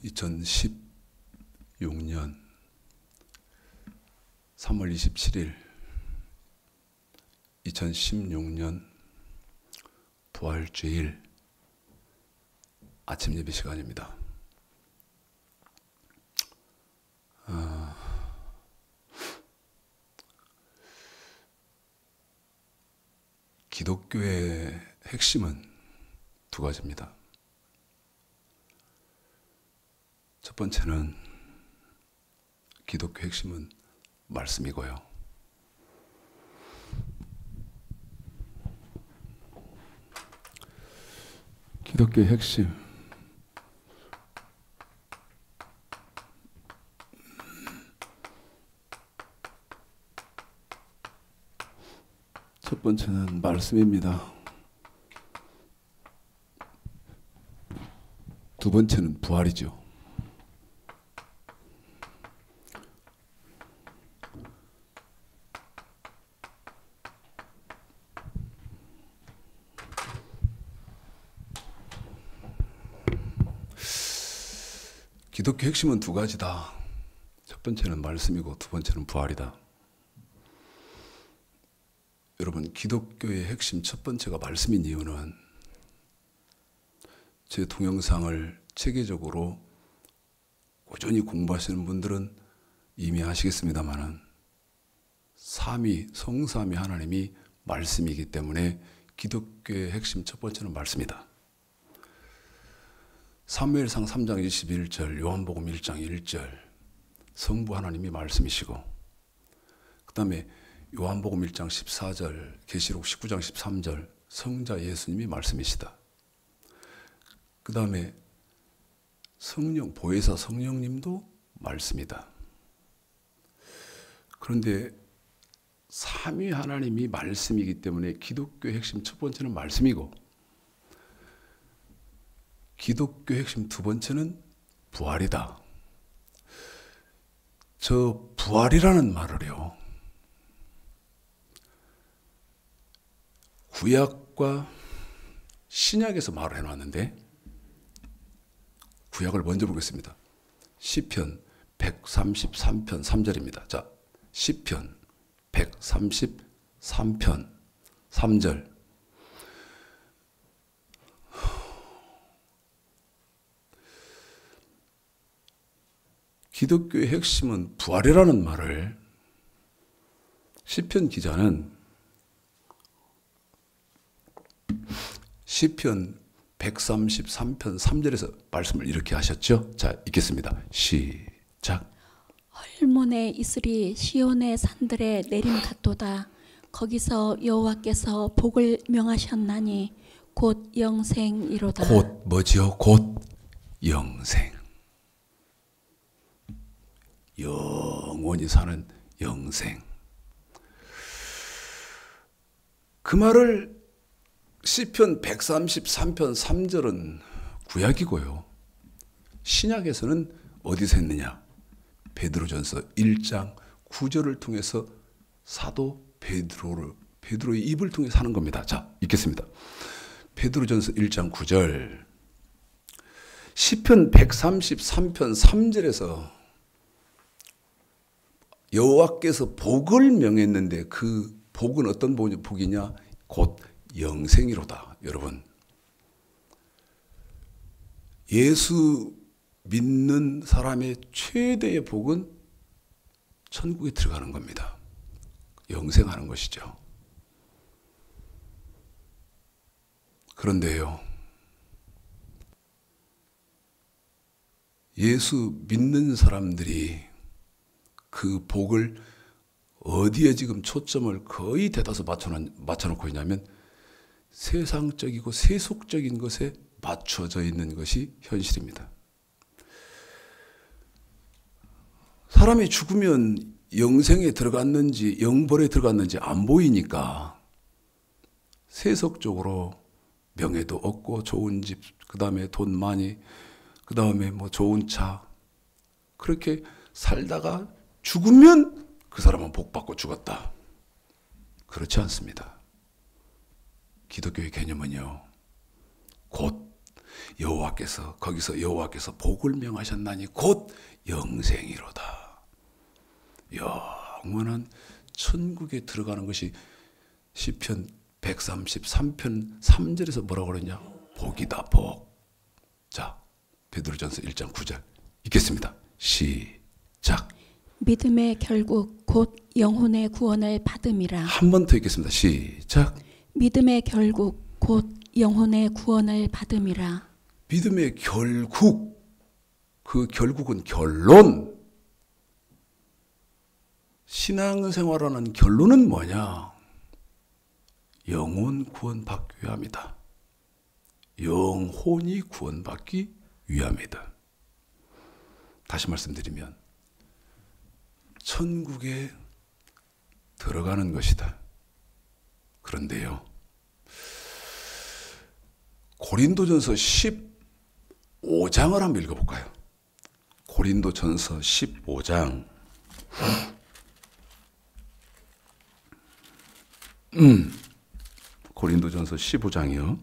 2016년 3월 27일 2016년 부활주일 아침 예배 시간입니다. 기독교의 핵심은 두 가지입니다. 첫 번째는 기독교 핵심은 말씀이고요. 기독교의 핵심. 첫 번째는 말씀입니다. 두 번째는 부활이죠. 기독교 핵심은 두 가지다. 첫 번째는 말씀이고 두 번째는 부활이다. 여러분, 기독교의 핵심 첫 번째가 말씀인 이유는 제 동영상을 체계적으로 꾸준히 공부하시는 분들은 이미 아시겠습니다만은 성삼위 하나님이 말씀이기 때문에 기독교의 핵심 첫 번째는 말씀이다. 사무엘상 3장 21절, 요한복음 1장 1절, 성부 하나님이 말씀이시고, 그 다음에 요한복음 1장 14절, 계시록 19장 13절, 성자 예수님이 말씀이시다. 그 다음에 보혜사 성령님도 말씀이다. 그런데 삼위 하나님이 말씀이기 때문에 기독교의 핵심 첫 번째는 말씀이고, 기독교 핵심 두 번째는 부활이다. 저 부활이라는 말을요, 구약과 신약에서 말을 해놨는데, 구약을 먼저 보겠습니다. 시편 133편 3절입니다. 자, 시편 133편 3절. 기독교의 핵심은 부활이라는 말을 시편 기자는 시편 133편 3절에서 말씀을 이렇게 하셨죠. 자, 읽겠습니다. 시작. 헐몬의 이슬이 시온의 산들에 내림 같도다. 거기서 여호와께서 복을 명하셨나니 곧 영생이로다. 곧 뭐지요? 곧 영생. 영원히 사는 영생. 그 말을 시편 133편 3절은 구약이고요. 신약에서는 어디서 했느냐? 베드로전서 1장 9절을 통해서 사도 베드로의 입을 통해서 하는 겁니다. 자, 읽겠습니다. 베드로전서 1장 9절. 시편 133편 3절에서 여호와께서 복을 명했는데 그 복은 어떤 복이냐? 곧 영생이로다. 여러분, 예수 믿는 사람의 최대의 복은 천국에 들어가는 겁니다. 영생하는 것이죠. 그런데요, 예수 믿는 사람들이 그 복을 어디에 지금 초점을 거의 대다수 맞춰놓고 있냐면 세상적이고 세속적인 것에 맞춰져 있는 것이 현실입니다. 사람이 죽으면 영생에 들어갔는지 영벌에 들어갔는지 안 보이니까 세속적으로 명예도 얻고 좋은 집, 그 다음에 돈 많이, 그 다음에 뭐 좋은 차, 그렇게 살다가 죽으면 그 사람은 복받고 죽었다. 그렇지 않습니다. 기독교의 개념은요, 곧 여호와께서 거기서 여호와께서 복을 명하셨나니 곧 영생이로다. 영원한 천국에 들어가는 것이 시편 133편 3절에서 뭐라고 그러냐? 복이다, 복. 자, 베드로전서 1장 9절 읽겠습니다. 시작. 믿음의 결국 곧 영혼의 구원을 받음이라. 한 번 더 읽겠습니다. 시작. 믿음의 결국 곧 영혼의 구원을 받음이라. 믿음의 결국, 그 결국은 결론. 신앙생활하는 결론은 뭐냐? 영혼 구원받기 위함이다. 영혼이 구원받기 위함이다. 다시 말씀드리면 천국에 들어가는 것이다. 그런데요, 고린도전서 15장을 한번 읽어볼까요? 고린도전서 15장. 고린도전서 15장이요.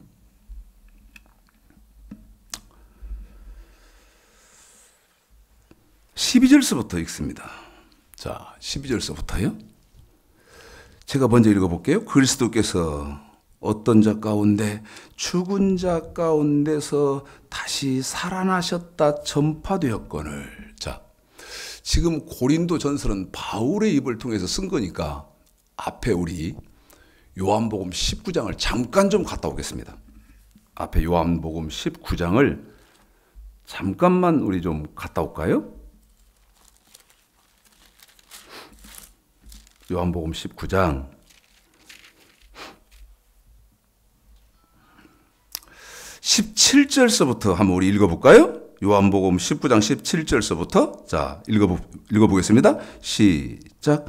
12절서부터 읽습니다. 자, 12절서부터요. 제가 먼저 읽어볼게요. 그리스도께서 어떤 자 가운데 죽은 자 가운데서 다시 살아나셨다 전파되었거늘. 자, 지금 고린도 전서는 바울의 입을 통해서 쓴 거니까 앞에 우리 요한복음 19장을 잠깐 좀 갔다 오겠습니다. 앞에 요한복음 19장을 잠깐만 우리 좀 갔다 올까요? 요한복음 19장 17절서부터 한번 우리 읽어볼까요? 요한복음 19장 17절서부터 자 읽어보겠습니다. 시작.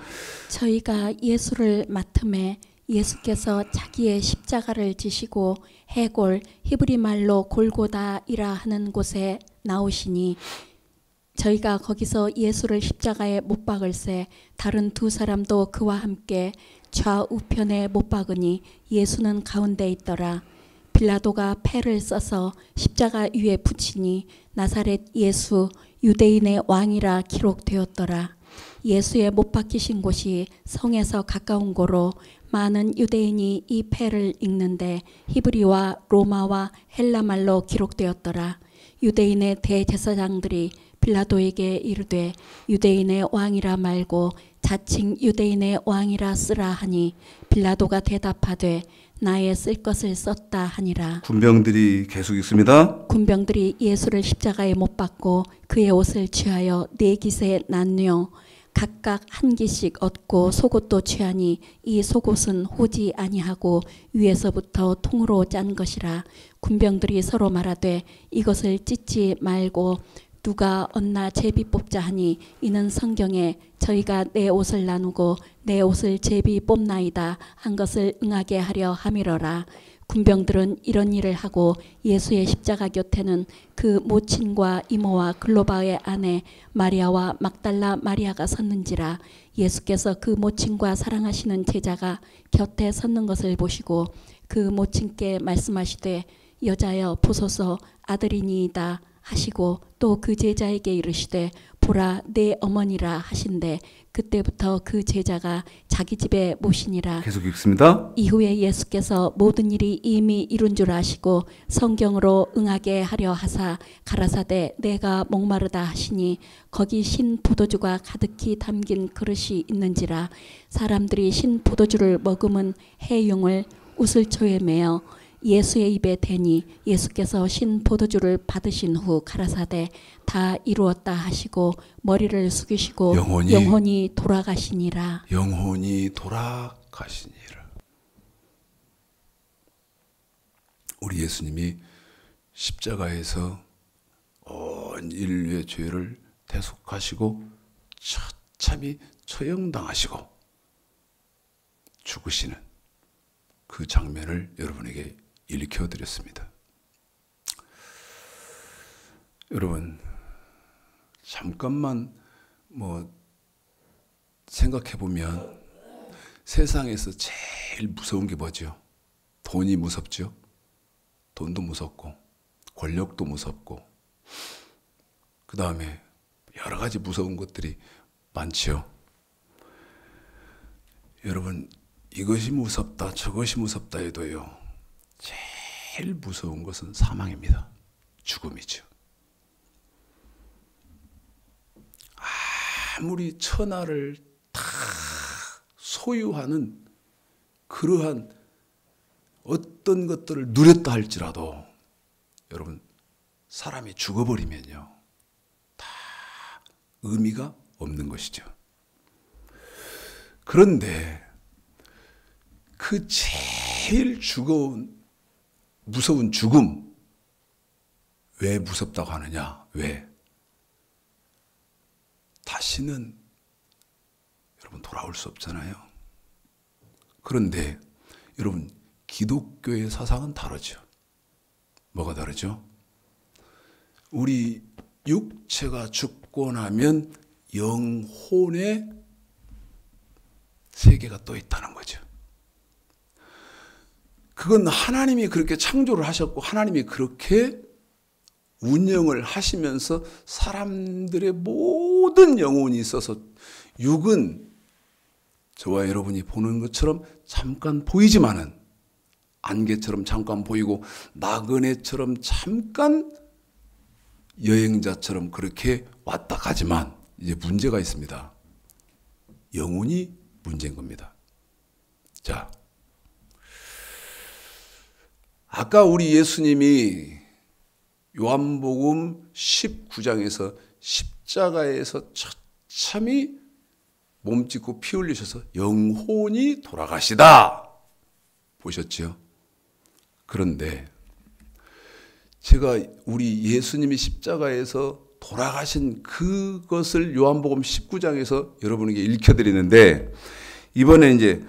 저희가 예수를 맡음에 예수께서 자기의 십자가를 지시고 해골 히브리 말로 골고다이라 하는 곳에 나오시니 저희가 거기서 예수를 십자가에 못 박을새 다른 두 사람도 그와 함께 좌우편에 못 박으니 예수는 가운데 있더라. 빌라도가 패를 써서 십자가 위에 붙이니 나사렛 예수 유대인의 왕이라 기록되었더라. 예수의 못 박히신 곳이 성에서 가까운 고로 많은 유대인이 이 패를 읽는데 히브리와 로마와 헬라말로 기록되었더라. 유대인의 대제사장들이 빌라도에게 이르되 유대인의 왕이라 말고 자칭 유대인의 왕이라 쓰라 하니 빌라도가 대답하되 나의 쓸 것을 썼다 하니라. 군병들이 계속 있습니다. 군병들이 예수를 십자가에 못 박고 그의 옷을 취하여 네 깃에 나뉘어 각각 한 깃씩 얻고 속옷도 취하니 이 속옷은 호지 아니하고 위에서부터 통으로 짠 것이라. 군병들이 서로 말하되 이것을 찢지 말고 누가 얻나 제비 뽑자 하니 이는 성경에 저희가 내 옷을 나누고 내 옷을 제비 뽑나이다 한 것을 응하게 하려 함이러라. 군병들은 이런 일을 하고 예수의 십자가 곁에는 그 모친과 이모와 글로바의 아내 마리아와 막달라 마리아가 섰는지라. 예수께서 그 모친과 사랑하시는 제자가 곁에 섰는 것을 보시고 그 모친께 말씀하시되 여자여 보소서 아들이니이다 하시고 또 그 제자에게 이르시되 보라 내 어머니라 하신대 그때부터 그 제자가 자기 집에 모시니라. 계속 읽습니다. 이후에 예수께서 모든 일이 이미 이룬 줄 아시고 성경으로 응하게 하려 하사 가라사대 내가 목마르다 하시니 거기 신 포도주가 가득히 담긴 그릇이 있는지라. 사람들이 신 포도주를 머금은 해용을 우슬초에 매어 예수의 입에 대니 예수께서 신 포도주를 받으신 후 가라사대 다 이루었다 하시고 머리를 숙이시고 영혼이 돌아가시니라. 영혼이 돌아가시니라. 우리 예수님이 십자가에서 온 인류의 죄를 대속하시고 처참히 처형당하시고 죽으시는 그 장면을 여러분에게 일으켜드렸습니다. 여러분 잠깐만 생각해보면 세상에서 제일 무서운 게 뭐죠? 돈이 무섭죠. 돈도 무섭고 권력도 무섭고 그 다음에 여러 가지 무서운 것들이 많지요. 여러분 이것이 무섭다 저것이 무섭다 해도요 제일 무서운 것은 사망입니다. 죽음이죠. 아무리 천하를 다 소유하는 그러한 어떤 것들을 누렸다 할지라도 여러분 사람이 죽어버리면요 다 의미가 없는 것이죠. 그런데 그 제일 무서운 죽음 왜 무섭다고 하느냐? 왜? 다시는 여러분 돌아올 수 없잖아요. 그런데 여러분 기독교의 사상은 다르죠. 뭐가 다르죠? 우리 육체가 죽고 나면 영혼의 세계가 또 있다는 거죠. 그건 하나님이 그렇게 창조를 하셨고 하나님이 그렇게 운영을 하시면서 사람들의 모든 영혼이 있어서 육은 저와 여러분이 보는 것처럼 잠깐 보이지만은 안개처럼 잠깐 보이고 나그네처럼 잠깐 여행자처럼 그렇게 왔다 가지만 이제 문제가 있습니다. 영혼이 문제인 겁니다. 자, 아까 우리 예수님이 요한복음 19장에서 십자가에서 처참히 몸짓고 피 흘리셔서 영혼이 돌아가시다 보셨지요? 그런데 제가 우리 예수님이 십자가에서 돌아가신 그것을 요한복음 19장에서 여러분에게 읽혀드리는데 이번에 이제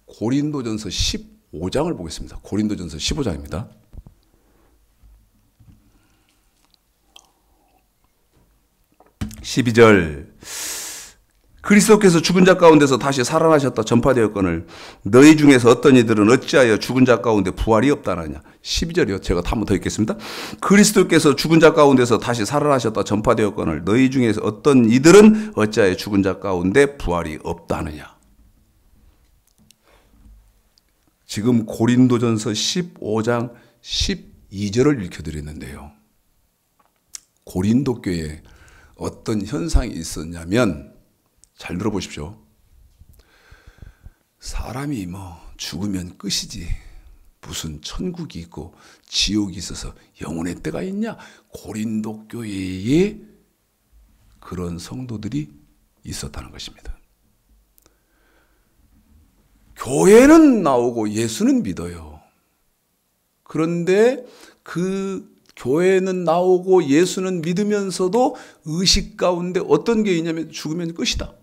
고린도전서 15장을 보겠습니다. 고린도전서 15장입니다. 12절 그리스도께서 죽은 자 가운데서 다시 살아나셨다 전파되었거늘 너희 중에서 어떤 이들은 어찌하여 죽은 자 가운데 부활이 없다느냐. 12절이요. 제가 한 번 더 읽겠습니다. 그리스도께서 죽은 자 가운데서 다시 살아나셨다 전파되었거늘 너희 중에서 어떤 이들은 어찌하여 죽은 자 가운데 부활이 없다느냐. 지금 고린도전서 15장 12절을 읽혀드렸는데요. 고린도 교회에 어떤 현상이 있었냐면 잘 들어보십시오. 사람이 죽으면 끝이지 무슨 천국이 있고 지옥이 있어서 영혼의 때가 있냐. 고린도 교회에 그런 성도들이 있었다는 것입니다. 교회는 나오고 예수는 믿어요. 그런데 그 교회는 나오고 예수는 믿으면서도 의식 가운데 어떤 게 있냐면 죽으면 끝이다.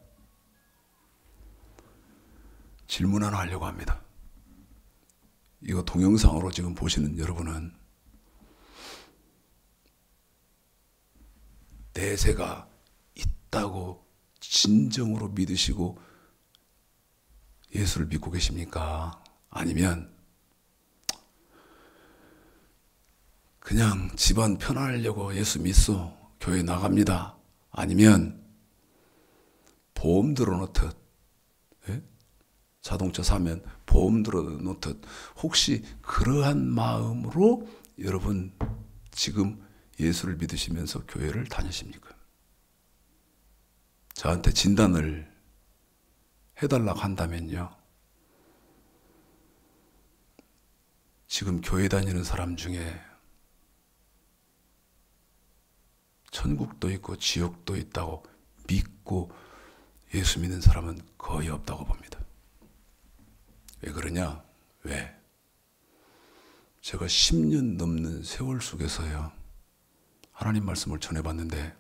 질문 하나 하려고 합니다. 이거 동영상으로 지금 보시는 여러분은 내세가 있다고 진정으로 믿으시고 예수를 믿고 계십니까? 아니면 그냥 집안 편하려고 예수 믿소, 교회 나갑니다. 아니면 보험 들어놓듯, 자동차 사면 보험 들어놓듯 혹시 그러한 마음으로 여러분 지금 예수를 믿으시면서 교회를 다니십니까? 저한테 진단을 해달라고 한다면요. 지금 교회 다니는 사람 중에 천국도 있고 지옥도 있다고 믿고 예수 믿는 사람은 거의 없다고 봅니다. 왜 그러냐? 왜? 제가 10년 넘는 세월 속에서요. 하나님 말씀을 전해봤는데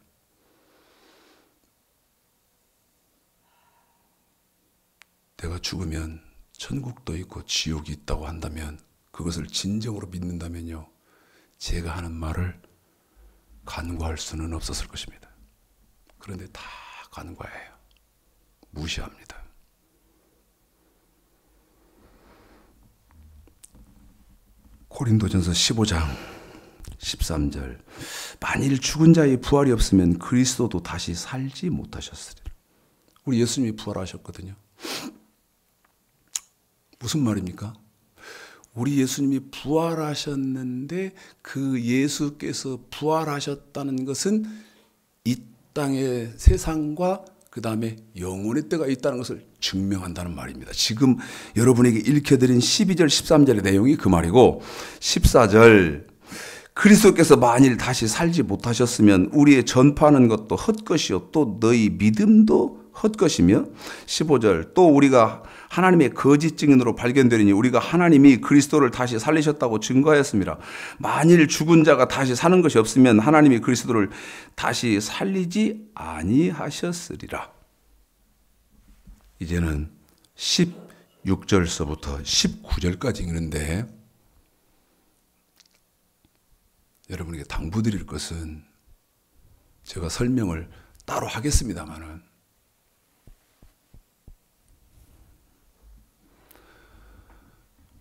내가 죽으면 천국도 있고 지옥이 있다고 한다면 그것을 진정으로 믿는다면요. 제가 하는 말을 간과할 수는 없었을 것입니다. 그런데 다 간과해요. 무시합니다. 고린도전서 15장 13절. 만일 죽은 자의 부활이 없으면 그리스도도 다시 살지 못하셨으리라. 우리 예수님이 부활하셨거든요. 무슨 말입니까? 우리 예수님이 부활하셨는데 그 예수께서 부활하셨다는 것은 이 땅의 세상과 그 다음에 영원의 때가 있다는 것을 증명한다는 말입니다. 지금 여러분에게 읽혀드린 12절 13절의 내용이 그 말이고, 14절 그리스도께서 만일 다시 살지 못하셨으면 우리의 전파하는 것도 헛것이요 또 너희 믿음도 헛것이며, 15절 또 우리가 하나님의 거짓 증인으로 발견되리니 우리가 하나님이 그리스도를 다시 살리셨다고 증거하였습니다. 만일 죽은 자가 다시 사는 것이 없으면 하나님이 그리스도를 다시 살리지 아니하셨으리라. 이제는 16절서부터 19절까지 읽는데 여러분에게 당부드릴 것은 제가 설명을 따로 하겠습니다만은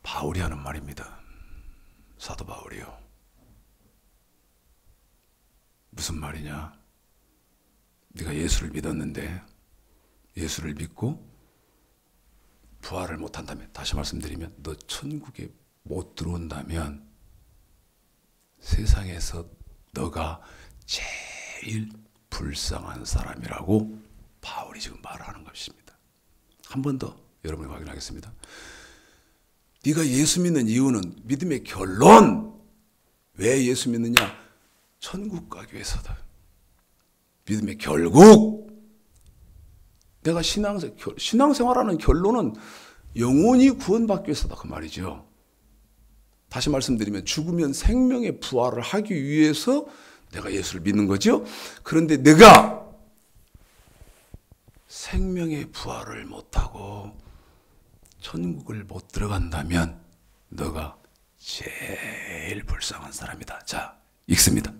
바울이 하는 말입니다. 사도 바울이요. 무슨 말이냐? 네가 예수를 믿었는데 예수를 믿고 부활을 못한다면, 다시 말씀드리면 너 천국에 못 들어온다면 세상에서 너가 제일 불쌍한 사람이라고 바울이 지금 말하는 것입니다. 한 번 더 여러분이 확인하겠습니다. 네가 예수 믿는 이유는 믿음의 결론. 왜 예수 믿느냐? 천국 가기 위해서다. 믿음의 결국. 내가 신앙생활하는 결론은 영원히 구원받기 위해서다 그 말이죠. 다시 말씀드리면 죽으면 생명의 부활을 하기 위해서 내가 예수를 믿는 거죠. 그런데 내가 생명의 부활을 못하고 천국을 못 들어간다면 너가 제일 불쌍한 사람이다. 자, 읽습니다.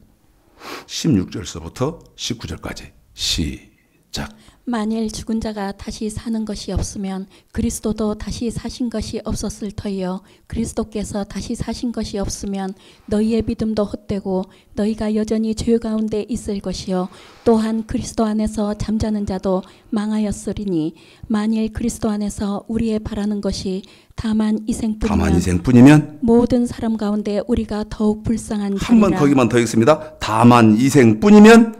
16절서부터 19절까지 시작. 만일 죽은 자가 다시 사는 것이 없으면 그리스도도 다시 사신 것이 없었을 터이요 그리스도께서 다시 사신 것이 없으면 너희의 믿음도 헛되고 너희가 여전히 죄 가운데 있을 것이요 또한 그리스도 안에서 잠자는 자도 망하였으리니 만일 그리스도 안에서 우리의 바라는 것이 다만 이생뿐이면 모든 사람 가운데 우리가 더욱 불쌍한 자리라. 한 번 거기만 더 읽습니다. 다만 이생뿐이면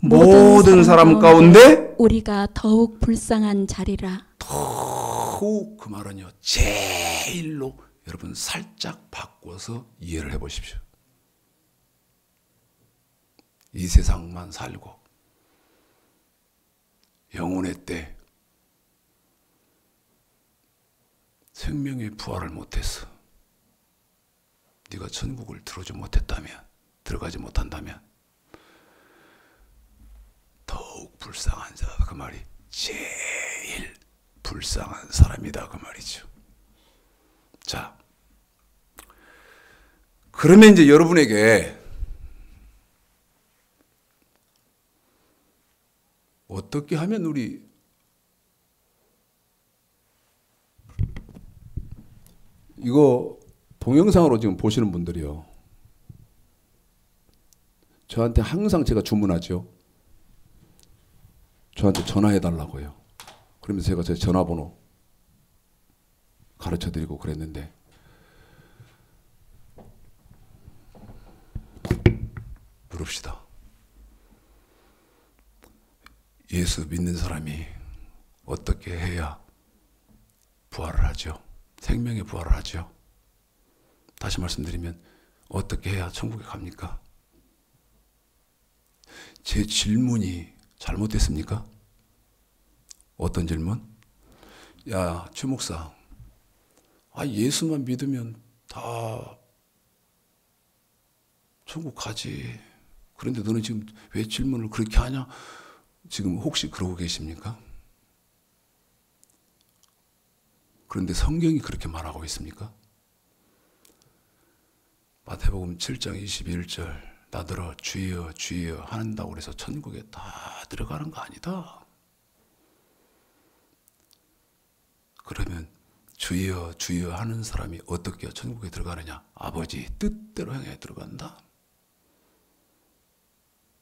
모든 사람 가운데 우리가 더욱 불쌍한 자리라. 더욱, 그 말은요 제일로 여러분 살짝 바꿔서 이해를 해보십시오. 이 세상만 살고 영혼의 때 생명의 부활을 못해서 네가 천국을 들어가지 못한다면 더욱 불쌍한 자다 그 말이 제일 불쌍한 사람이다 그 말이죠. 자, 그러면 이제 여러분에게 어떻게 하면 우리 이거 동영상으로 지금 보시는 분들이요, 저한테 항상 제가 주문하죠. 저한테 전화해 달라고요. 그러면 제가 제 전화번호 가르쳐 드리고 그랬는데 물읍시다. 예수 믿는 사람이 어떻게 해야 부활을 하죠? 생명의 부활을 하죠? 다시 말씀드리면 어떻게 해야 천국에 갑니까? 제 질문이 잘못됐습니까? 어떤 질문? 야, 최 목사, 예수만 믿으면 다 천국 가지. 그런데 너는 지금 왜 질문을 그렇게 하냐? 지금 혹시 그러고 계십니까? 그런데 성경이 그렇게 말하고 있습니까? 마태복음 7장 21절 나더러 주여 주여 한다고 그래서 천국에 다 들어가는 거 아니다. 그러면 주여 주여 하는 사람이 어떻게 천국에 들어가느냐? 아버지 뜻대로 향해 들어간다.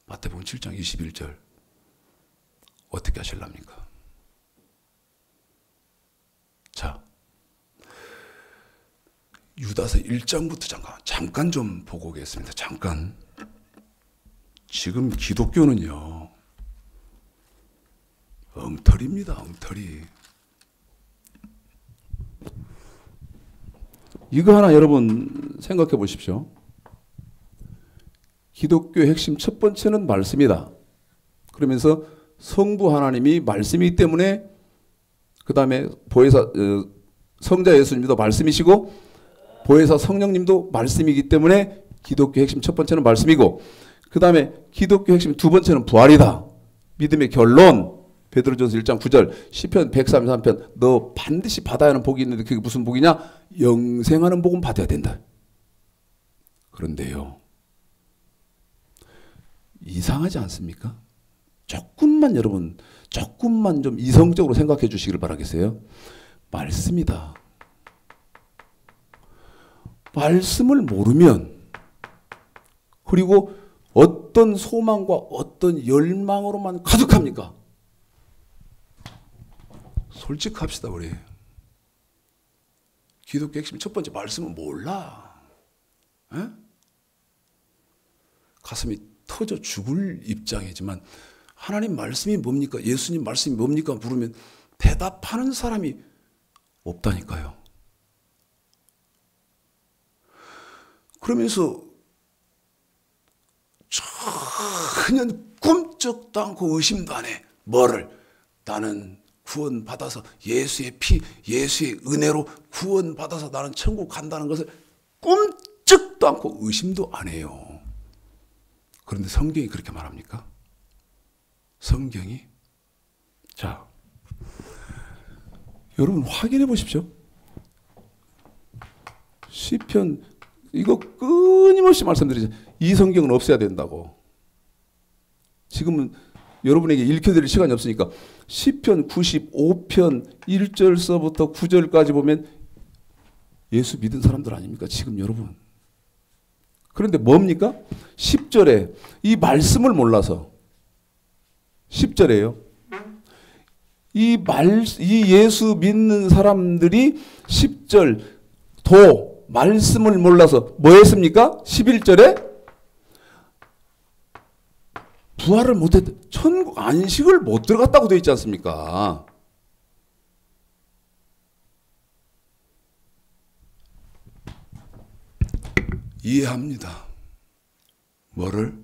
마태복음 7장 21절 어떻게 하실랍니까? 자, 유다서 1장부터 잠깐 좀 보고 오겠습니다. 잠깐. 지금 기독교는요, 엉터리입니다. 엉터리. 이거 하나 여러분 생각해 보십시오. 기독교의 핵심 첫 번째는 말씀이다. 그러면서 성부 하나님이 말씀이기 때문에 그 다음에 보혜사 성자 예수님도 말씀이시고 보혜사 성령님도 말씀이기 때문에 기독교의 핵심 첫 번째는 말씀이고 그 다음에 기독교의 핵심 두 번째는 부활이다. 믿음의 결론 베드로전서 1장 9절 시편 133편 너 반드시 받아야 하는 복이 있는데 그게 무슨 복이냐? 영생하는 복은 받아야 된다. 그런데요. 이상하지 않습니까? 조금만 여러분 조금만 좀 이성적으로 생각해 주시길 바라겠어요. 말씀이다. 말씀을 모르면 그리고 어떤 소망과 어떤 열망으로만 가득합니까? 솔직합시다 우리. 기독교 핵심 첫 번째 말씀은 몰라. 에? 가슴이 터져 죽을 입장이지만 하나님 말씀이 뭡니까? 예수님 말씀이 뭡니까? 물으면 대답하는 사람이 없다니까요. 그러면서 전혀 꿈쩍도 않고 의심도 안 해. 뭐를? 나는 구원받아서 예수의 피, 예수의 은혜로 구원받아서 나는 천국 간다는 것을 꿈쩍도 않고 의심도 안 해요. 그런데 성경이 그렇게 말합니까? 성경이? 자, 여러분 확인해 보십시오. 시편 이거 끊임없이 말씀드리죠. 이 성경은 없애야 된다고. 지금은 여러분에게 읽혀드릴 시간이 없으니까 시편 95편 1절서부터 9절까지 보면 예수 믿은 사람들 아닙니까? 지금 여러분. 그런데 뭡니까? 10절에 이 말씀을 몰라서 10절에요. 이 예수 믿는 사람들이 10절 말씀을 몰라서 뭐 했습니까? 11절에 부활을 못했다. 천국 안식을 못 들어갔다고 되어 있지 않습니까? 이해합니다. 뭐를?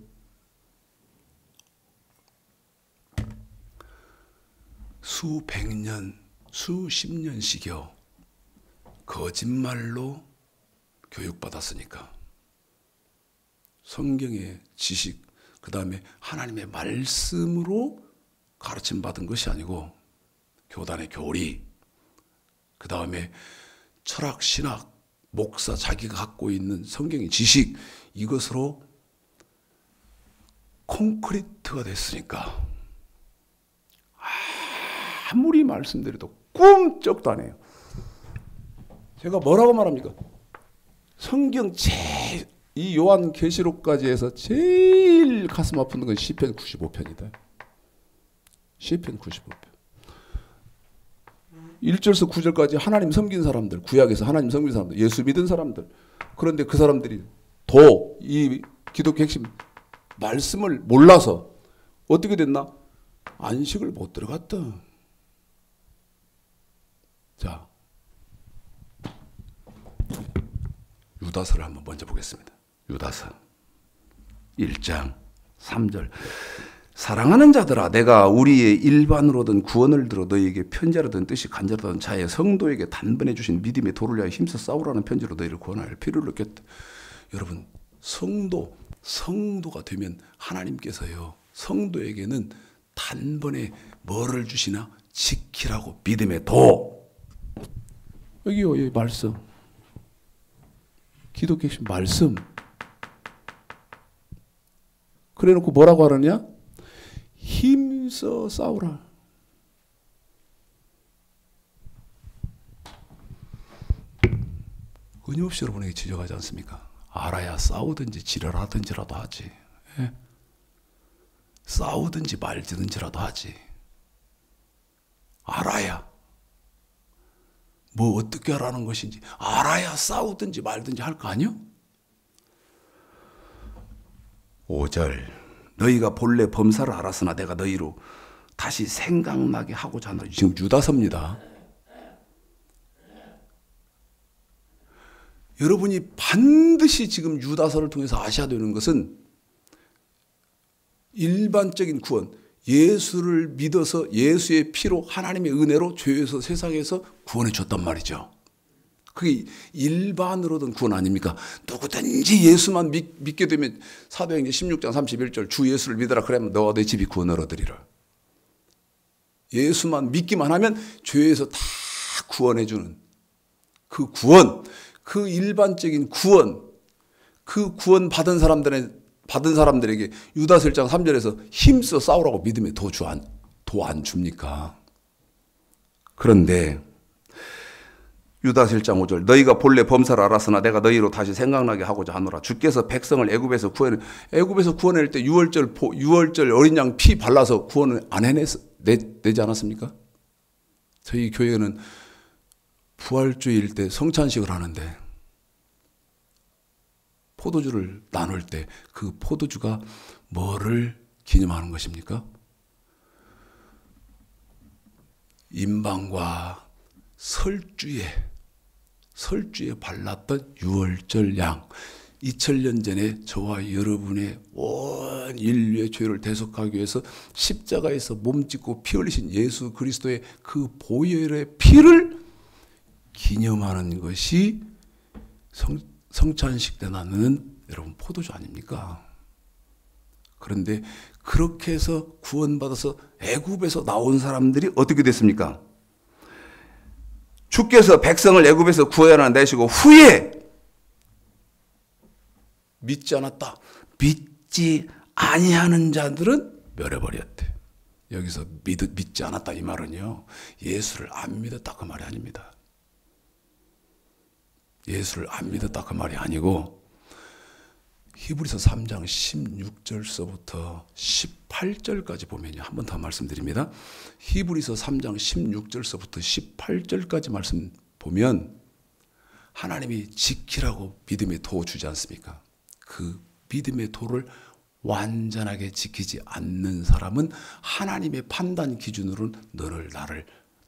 수백 년, 수십 년씩여 거짓말로 교육받았으니까 성경의 지식, 그 다음에 하나님의 말씀으로 가르침 받은 것이 아니고 교단의 교리, 그 다음에 철학, 신학, 목사 자기가 갖고 있는 성경의 지식 이것으로 콘크리트가 됐으니까 아무리 말씀드려도 꿈쩍도 안 해요. 제가 뭐라고 말합니까? 성경 이 요한계시록까지 해서 제일 가슴 아픈 건 시편 95편이다. 시편 95편. 1절에서 9절까지 하나님 섬긴 사람들, 구약에서 하나님 섬긴 사람들, 예수 믿은 사람들. 그런데 그 사람들이 이 기독교 핵심 말씀을 몰라서 어떻게 됐나? 안식을 못 들어갔다. 자, 유다서를 한번 먼저 보겠습니다. 유다서 1장 3절 사랑하는 자들아 내가 우리의 일반으로든 구원을 들어 너희에게 편지하려던 뜻이 간절하던 자의 성도에게 단번에 주신 믿음의 도를 위하여 힘써 싸우라는 편지로 너희를 구원할 필요를 느꼈다. 여러분 성도가 되면 하나님께서요 성도에게는 단번에 뭐를 주시나? 지키라고 믿음의 도. 여기요 여기 말씀. 기독교 핵심 말씀. 그래놓고 뭐라고 하느냐? 힘써 싸우라. 끊임없이 여러분에게 지적하지 않습니까? 알아야 싸우든지 지랄하든지라도 하지. 예? 싸우든지 말든지라도 하지. 알아야. 뭐 어떻게 하라는 것인지 알아야 싸우든지 말든지 할 거 아니요? 5절 너희가 본래 범사를 알았으나 내가 너희로 다시 생각나게 하고자 하노라. 지금 유다서입니다. 여러분이 반드시 지금 유다서를 통해서 아셔야 되는 것은 일반적인 구원, 예수를 믿어서 예수의 피로 하나님의 은혜로 죄에서 세상에서 구원해 줬단 말이죠. 그게 일반으로든 구원 아닙니까? 누구든지 예수만 믿게 되면 사도행전 16장 31절 주 예수를 믿어라 그러면 너와 내 집이 구원을 얻으리라. 예수만 믿기만 하면 죄에서 다 구원해 주는 그 구원, 그 일반적인 구원, 그 구원 받은 사람들에게 유다서 1장 3절에서 힘써 싸우라고 믿음에 도 안 줍니까? 그런데 유다서 1장 5절 너희가 본래 범사를 알았으나 내가 너희로 다시 생각나게 하고자 하노라. 주께서 백성을 애굽에서 구원할 때 6월절 어린 양 피 발라서 구원을 안 내지 않았습니까? 저희 교회는 부활주일 때 성찬식을 하는데 포도주를 나눌 때 그 포도주가 뭐를 기념하는 것입니까? 임방과 설주에 발랐던 유월절 양 2000년 전에 저와 여러분의 온 인류의 죄를 대속하기 위해서 십자가에서 몸짓고 피 흘리신 예수 그리스도의 그 보혈의 피를 기념하는 것이 성찬식 때 나누는 여러분 포도주 아닙니까? 그런데 그렇게 해서 구원받아서 애굽에서 나온 사람들이 어떻게 됐습니까? 주께서 백성을 애굽에서 구원하여 내시고 후에 믿지 않았다. 믿지 아니하는 자들은 멸해버렸대. 여기서 믿지 않았다 이 말은요. 예수를 안 믿었다 그 말이 아닙니다. 예수를 안 믿었다 그 말이 아니고 히브리서 3장 16절서부터 18절까지 보면요. 한 번 더 말씀드립니다. 히브리서 3장 16절서부터 18절까지 말씀 보면 하나님이 지키라고 믿음의 도 주지 않습니까? 그 믿음의 도를 완전하게 지키지 않는 사람은 하나님의 판단 기준으로는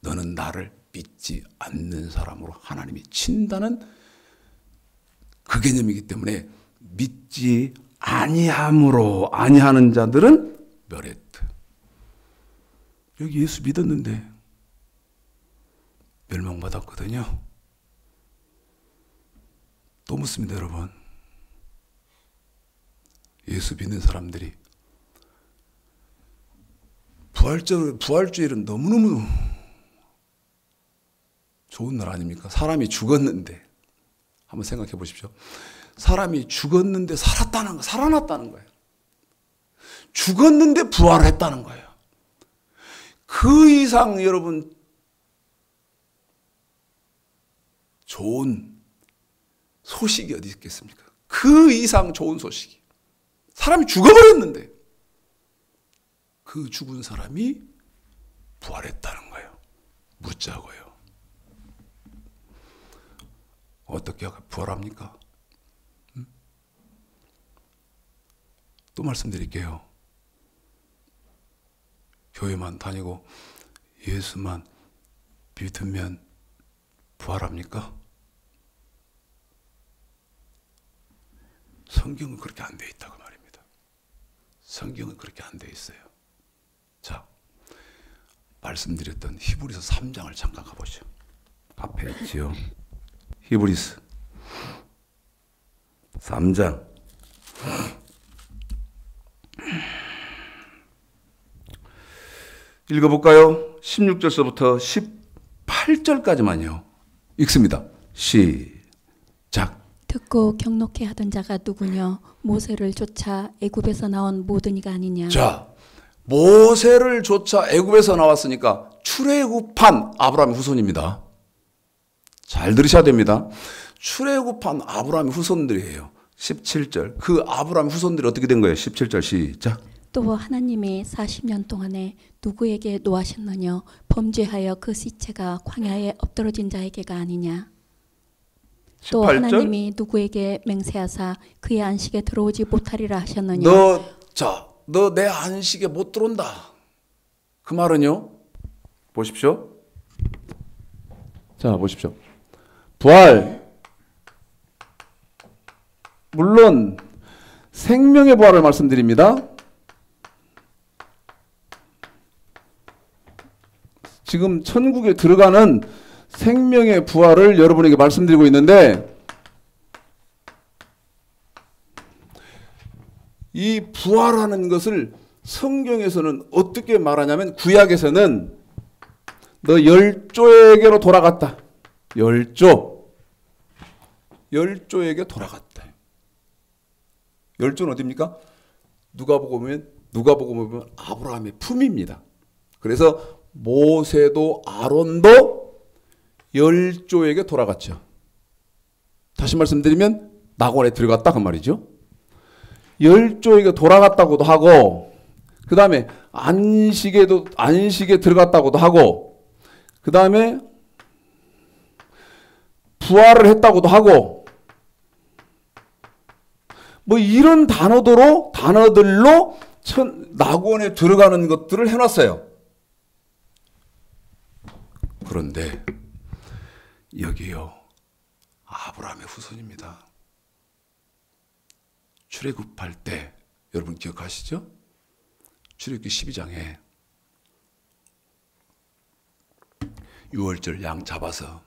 너는 나를 믿지 않는 사람으로 하나님이 친다는 그 개념이기 때문에 믿지 아니하는 자들은 멸했다. 여기 예수 믿었는데 멸망받았거든요. 또 묻습니다, 여러분. 예수 믿는 사람들이 부활주일은 너무너무 좋은 날 아닙니까? 사람이 죽었는데 한번 생각해 보십시오. 사람이 죽었는데 살아났다는 거예요. 죽었는데 부활했다는 거예요. 그 이상 여러분 좋은 소식이 어디 있겠습니까? 그 이상 좋은 소식이. 사람이 죽어버렸는데 그 죽은 사람이 부활했다는 거예요. 묻자고요. 어떻게 부활합니까? 또 말씀드릴게요. 교회만 다니고 예수만 믿으면 부활합니까? 성경은 그렇게 안 돼 있다고 말입니다. 성경은 그렇게 안 돼 있어요. 자, 말씀드렸던 히브리서 3장을 잠깐 가보죠. 앞에 있지요. 히브리서 3장 읽어볼까요? 16절서부터 18절까지만요. 읽습니다. 시작. 듣고 경록해 하던 자가 누구냐? 모세를 쫓아 애굽에서 나온 모든 이가 아니냐? 자, 모세를 쫓아 애굽에서 나왔으니까 출애굽한 아브라함의 후손입니다. 잘 들으셔야 됩니다. 출애굽한 아브라함의 후손들이에요. 17절. 그 아브라함의 후손들이 어떻게 된 거예요? 17절 시작. 또 하나님이 40년 동안에 누구에게 노하셨느냐? 범죄하여 그 시체가 광야에 엎드러진 자에게가 아니냐? 또 18절. 하나님이 누구에게 맹세하사 그의 안식에 들어오지 못하리라 하셨느냐? 너 내 안식에 못 들어온다. 그 말은요. 보십시오. 자, 보십시오. 부활. 물론 생명의 부활을 말씀드립니다. 지금 천국에 들어가는 생명의 부활을 여러분에게 말씀드리고 있는데, 이 부활하는 것을 성경에서는 어떻게 말하냐면, 구약에서는 너 열조에게로 돌아갔다. 열조에게 돌아갔다. 열조는 어디입니까? 누가복음 보면 아브라함의 품입니다. 그래서 모세도 아론도 열조에게 돌아갔죠. 다시 말씀드리면 낙원에 들어갔다 그 말이죠. 열조에게 돌아갔다고도 하고, 그 다음에 안식에 들어갔다고도 하고, 그 다음에 부활을 했다고도 하고, 뭐 이런 단어들로 낙원에 들어가는 것들을 해놨어요. 그런데 여기요, 아브라함의 후손입니다. 출애굽할 때 여러분 기억하시죠? 출애굽기 12장에 유월절 양 잡아서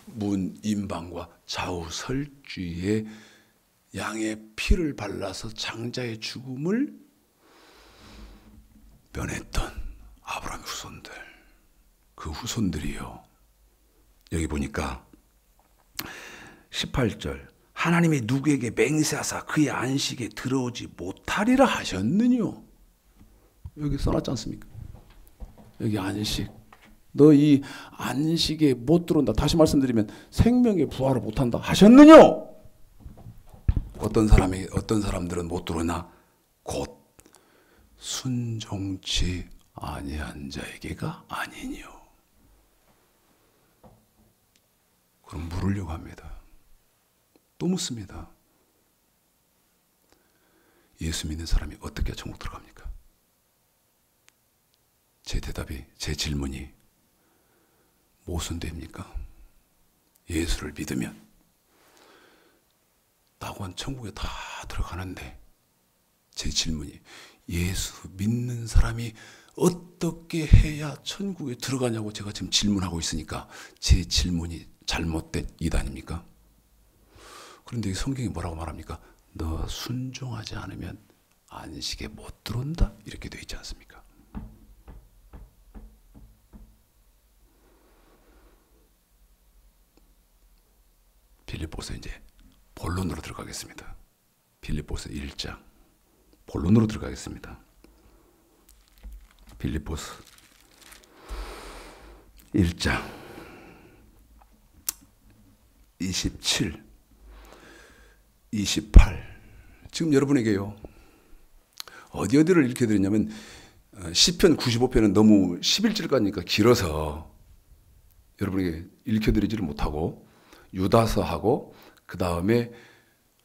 문 임방과 좌우 설주에 양의 피를 발라서 장자의 죽음을 면했던 아브라함의 후손들, 그 후손들이요, 여기 보니까 18절 하나님이 누구에게 맹세하사 그의 안식에 들어오지 못하리라 하셨느뇨. 여기 써놨지 않습니까? 여기 안식. 너 이 안식에 못 들어온다. 다시 말씀드리면 생명의 부활을 못한다 하셨느뇨. 어떤 사람들은 못 들어오나 곧 순종치 아니한 자에게가 아니뇨. 그럼 물으려고 합니다. 또 묻습니다. 예수 믿는 사람이 어떻게 천국 들어갑니까? 제 질문이 모순됩니까? 예수를 믿으면 낙원 천국에 다 들어가는데, 제 질문이 예수 믿는 사람이 어떻게 해야 천국에 들어가냐고 제가 지금 질문하고 있으니까 제 질문이 잘못된 이단입니까? 그런데 성경이 뭐라고 말합니까? 너 순종하지 않으면 안식에 못 들어온다, 이렇게 되어 있지 않습니까? 빌립보서 이제 본론으로 들어가겠습니다. 빌립보서 1장 본론으로 들어가겠습니다. 빌립보서 1장 27, 28. 지금 여러분에게요, 어디를 읽혀드렸냐면 시편 95편은 너무 11절까지니까 길어서 여러분에게 읽혀드리지를 못하고, 유다서하고 그 다음에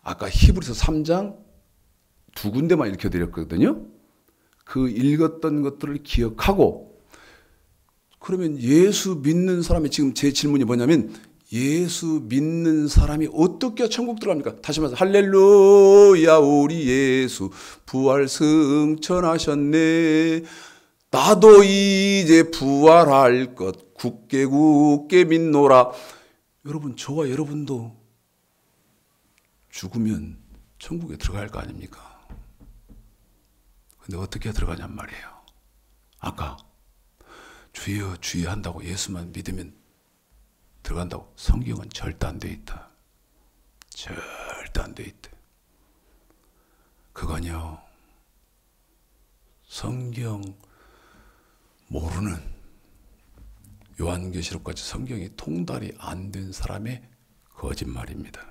아까 히브리서 3장 두 군데만 읽혀드렸거든요. 그 읽었던 것들을 기억하고, 그러면 예수 믿는 사람이, 지금 제 질문이 뭐냐면 예수 믿는 사람이 어떻게 천국 들어갑니까? 다시 말해서 할렐루야 우리 예수 부활 승천하셨네. 나도 이제 부활할 것 굳게 믿노라. 여러분, 저와 여러분도 죽으면 천국에 들어갈 거 아닙니까? 근데 어떻게 들어가냔 말이에요. 아까 주여 주여 한다고 예수만 믿으면 들어간다고, 성경은 절대 안 돼 있다. 절대 안 돼 있다. 그건요, 성경 모르는, 요한계시록까지 성경이 통달이 안 된 사람의 거짓말입니다.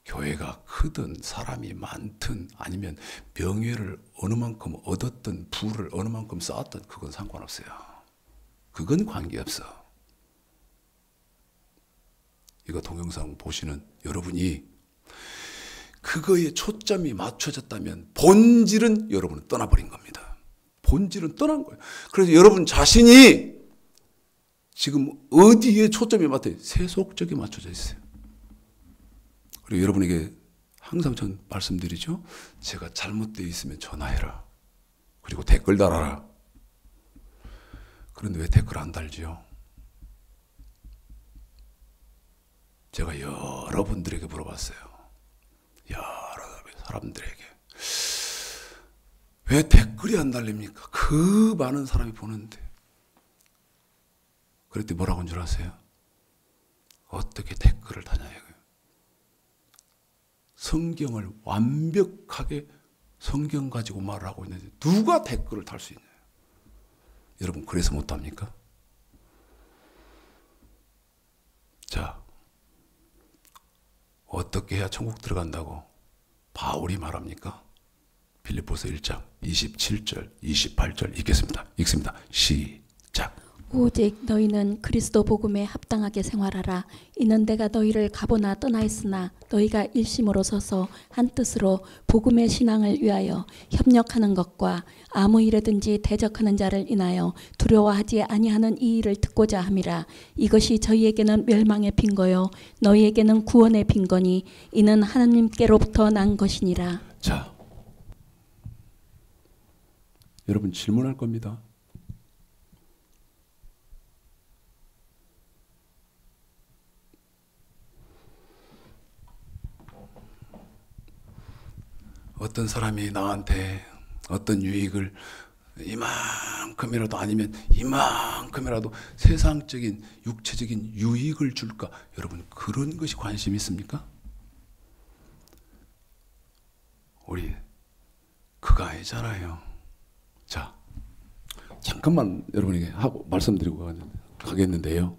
교회가 크든 사람이 많든 아니면 명예를 어느 만큼 얻었든 부를 어느 만큼 쌓았든 그건 상관없어요. 그건 관계없어. 이거 동영상 보시는 여러분이 그거에 초점이 맞춰졌다면 본질은 여러분은 떠나버린 겁니다. 본질은 떠난 거예요. 그래서 여러분 자신이 지금 어디에 초점이 맞춰요? 세속적에 맞춰져 있어요. 그리고 여러분에게 항상 전 말씀드리죠. 제가 잘못되어 있으면 전화해라. 그리고 댓글 달아라. 그런데 왜 댓글 안 달지요? 제가 여러분들에게 물어봤어요. 여러 사람들에게. 왜 댓글이 안 달립니까? 그 많은 사람이 보는데. 그랬더니 뭐라고 한 줄 아세요? 어떻게 댓글을 다냐 이거예요. 성경을 완벽하게 성경 가지고 말을 하고 있는데 누가 댓글을 달 수 있나요? 여러분 그래서 못합니까? 자, 어떻게 해야 천국 들어간다고 바울이 말합니까? 빌립보서 1장 27절 28절 읽겠습니다. 시작. 오직 너희는 그리스도 복음에 합당하게 생활하라. 이는 내가 너희를 가보나 떠나 있으나 너희가 일심으로 서서 한 뜻으로 복음의 신앙을 위하여 협력하는 것과 아무 일에든지 대적하는 자를 인하여 두려워하지 아니하는 이 일을 듣고자 함이라. 이것이 저희에게는 멸망의 빈거요 너희에게는 구원의 빈거니 이는 하나님께로부터 난 것이니라. 자, 여러분 질문할 겁니다. 어떤 사람이 나한테 어떤 유익을 이만큼이라도 아니면 이만큼이라도 세상적인 육체적인 유익을 줄까? 여러분 그런 것이 관심 있습니까? 우리 그거 아니잖아요. 자, 잠깐만 여러분에게 하고 말씀드리고 가겠는데요.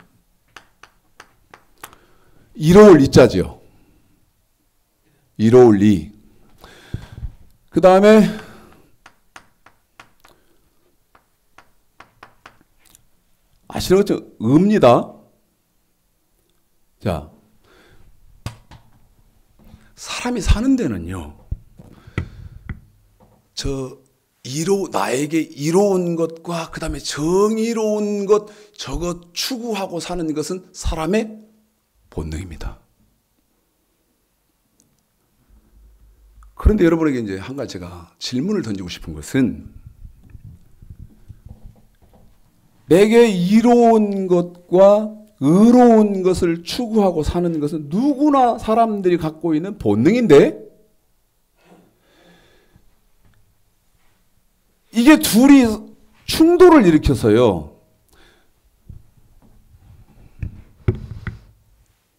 이로울 이자지요. 이로울 이. 그 다음에 아시겠죠? 의입니다. 자, 사람이 사는 데는요. 나에게 이로운 것과 그 다음에 정의로운 것 저것 추구하고 사는 것은 사람의 본능입니다. 그런데 여러분에게 이제 한 가지 제가 질문을 던지고 싶은 것은 내게 이로운 것과 의로운 것을 추구하고 사는 것은 누구나 사람들이 갖고 있는 본능인데 이게 둘이 충돌을 일으켜서요.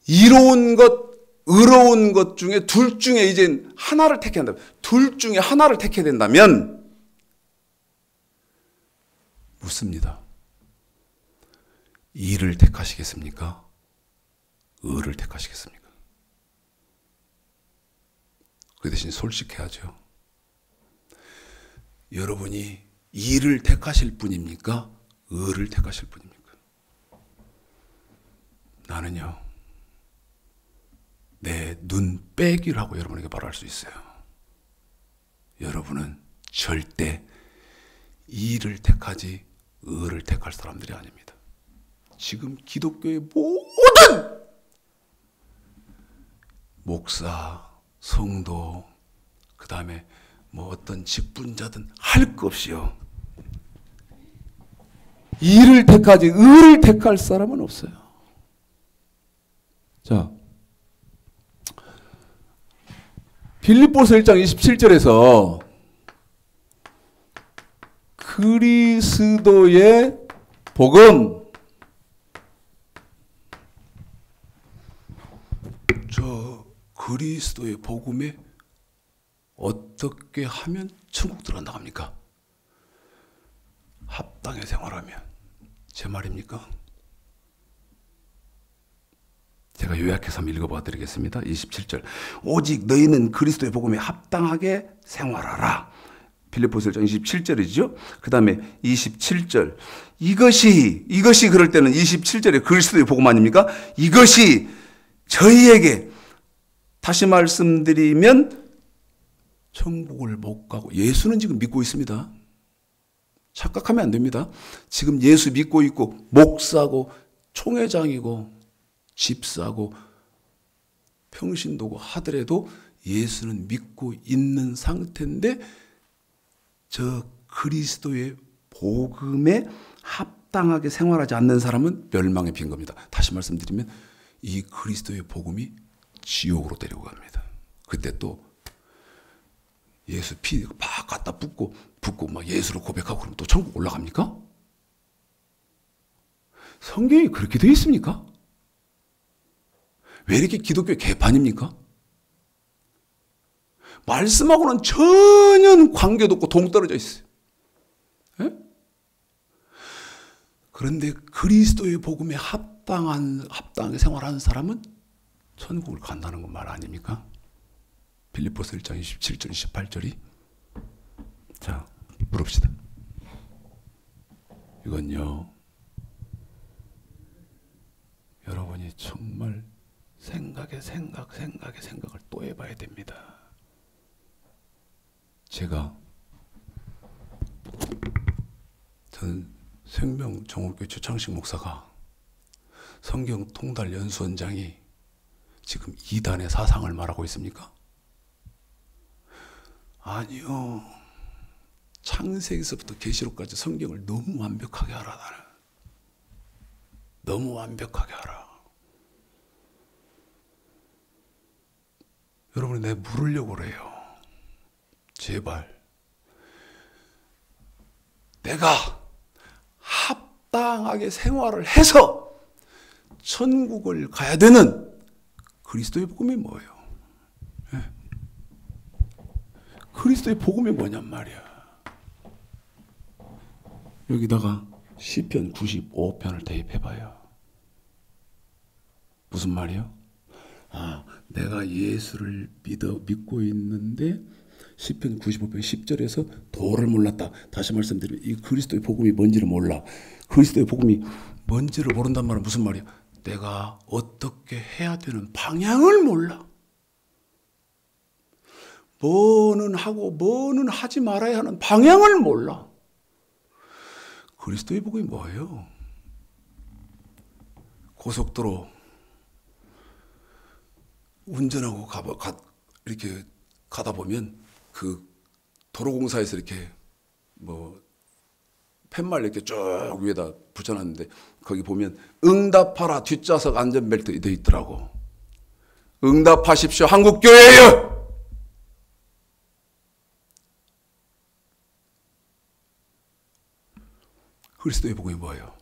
이로운 것, 의로운 것 중에 둘 중에 이제 하나를 택해야 한다면, 둘 중에 하나를 택해야 된다면 묻습니다. 이를 택하시겠습니까? 의를 택하시겠습니까? 그 대신 솔직해야죠. 여러분이 이를 택하실 분입니까? 의를 택하실 분입니까? 나는요. 내 눈 빼기라고 여러분에게 말할 수 있어요. 여러분은 절대 이를 택하지 의를 택할 사람들이 아닙니다. 지금 기독교의 모든 목사, 성도, 그 다음에 뭐 어떤 직분자든 할 것 없이요. 이를 택하지 의를 택할 사람은 없어요. 자, 빌립보서 1장 27절에서 그리스도의 복음, 저 그리스도의 복음에 어떻게 하면 천국 들어간다고 합니까? 합당의 생활하면. 제 말입니까? 제가 요약해서 한번 읽어봐 드리겠습니다. 27절. 오직 너희는 그리스도의 복음에 합당하게 생활하라. 빌립보서 1장 27절이죠. 그 다음에 27절. 이것이 그럴 때는 27절에 그리스도의 복음 아닙니까? 이것이 저희에게, 다시 말씀드리면 천국을 못 가고, 예수는 지금 믿고 있습니다. 착각하면 안 됩니다. 지금 예수 믿고 있고 목사고 총회장이고 집사고 평신도고 하더라도 예수는 믿고 있는 상태인데 저 그리스도의 복음에 합당하게 생활하지 않는 사람은 멸망에 빈 겁니다. 다시 말씀드리면 이 그리스도의 복음이 지옥으로 데리고 갑니다. 그때 또 예수 피 막 갖다 붓고 막 예수를 고백하고 그러면 또 천국 올라갑니까? 성경이 그렇게 되어 있습니까? 왜 이렇게 기독교 개판입니까? 말씀하고는 전혀 관계도 없고 동떨어져 있어요. 예? 그런데 그리스도의 복음에 합당하게 생활하는 사람은 천국을 간다는 건 말 아닙니까? 빌립보서 1장 27절 28절이. 자, 물읍시다. 이건요, 여러분이 정말 생각을 또 해봐야 됩니다. 저는 생명정옥교회 최창식 목사가 성경 통달 연수원장이 지금 이단의 사상을 말하고 있습니까? 아니요. 창세기서부터 계시록까지 성경을 너무 완벽하게 알아. 나는 너무 완벽하게 알아. 여러분이 내 물으려고 그래요. 제발. 내가 합당하게 생활을 해서 천국을 가야 되는 그리스도의 복음이 뭐예요? 네. 그리스도의 복음이 뭐냔 말이야. 여기다가 시편 95편을 대입해봐요. 무슨 말이요? 내가 예수를 믿고 있는데 시편 95편 10절에서 도를 몰랐다. 다시 말씀드리면 이 그리스도의 복음이 뭔지를 몰라. 그리스도의 복음이 뭔지를 모른단 말은 무슨 말이야? 내가 어떻게 해야 되는 방향을 몰라. 뭐는 하고 뭐는 하지 말아야 하는 방향을 몰라. 그리스도의 복음이 뭐예요? 고속도로 운전하고 이렇게 가다 보면 그 도로공사에서 이렇게 팻말 이렇게 쭉 위에다 붙여놨는데 거기 보면 응답하라 뒷좌석 안전벨트 되어 있더라고. 응답하십시오 한국교회예요. 그리스도의 복음이 뭐예요?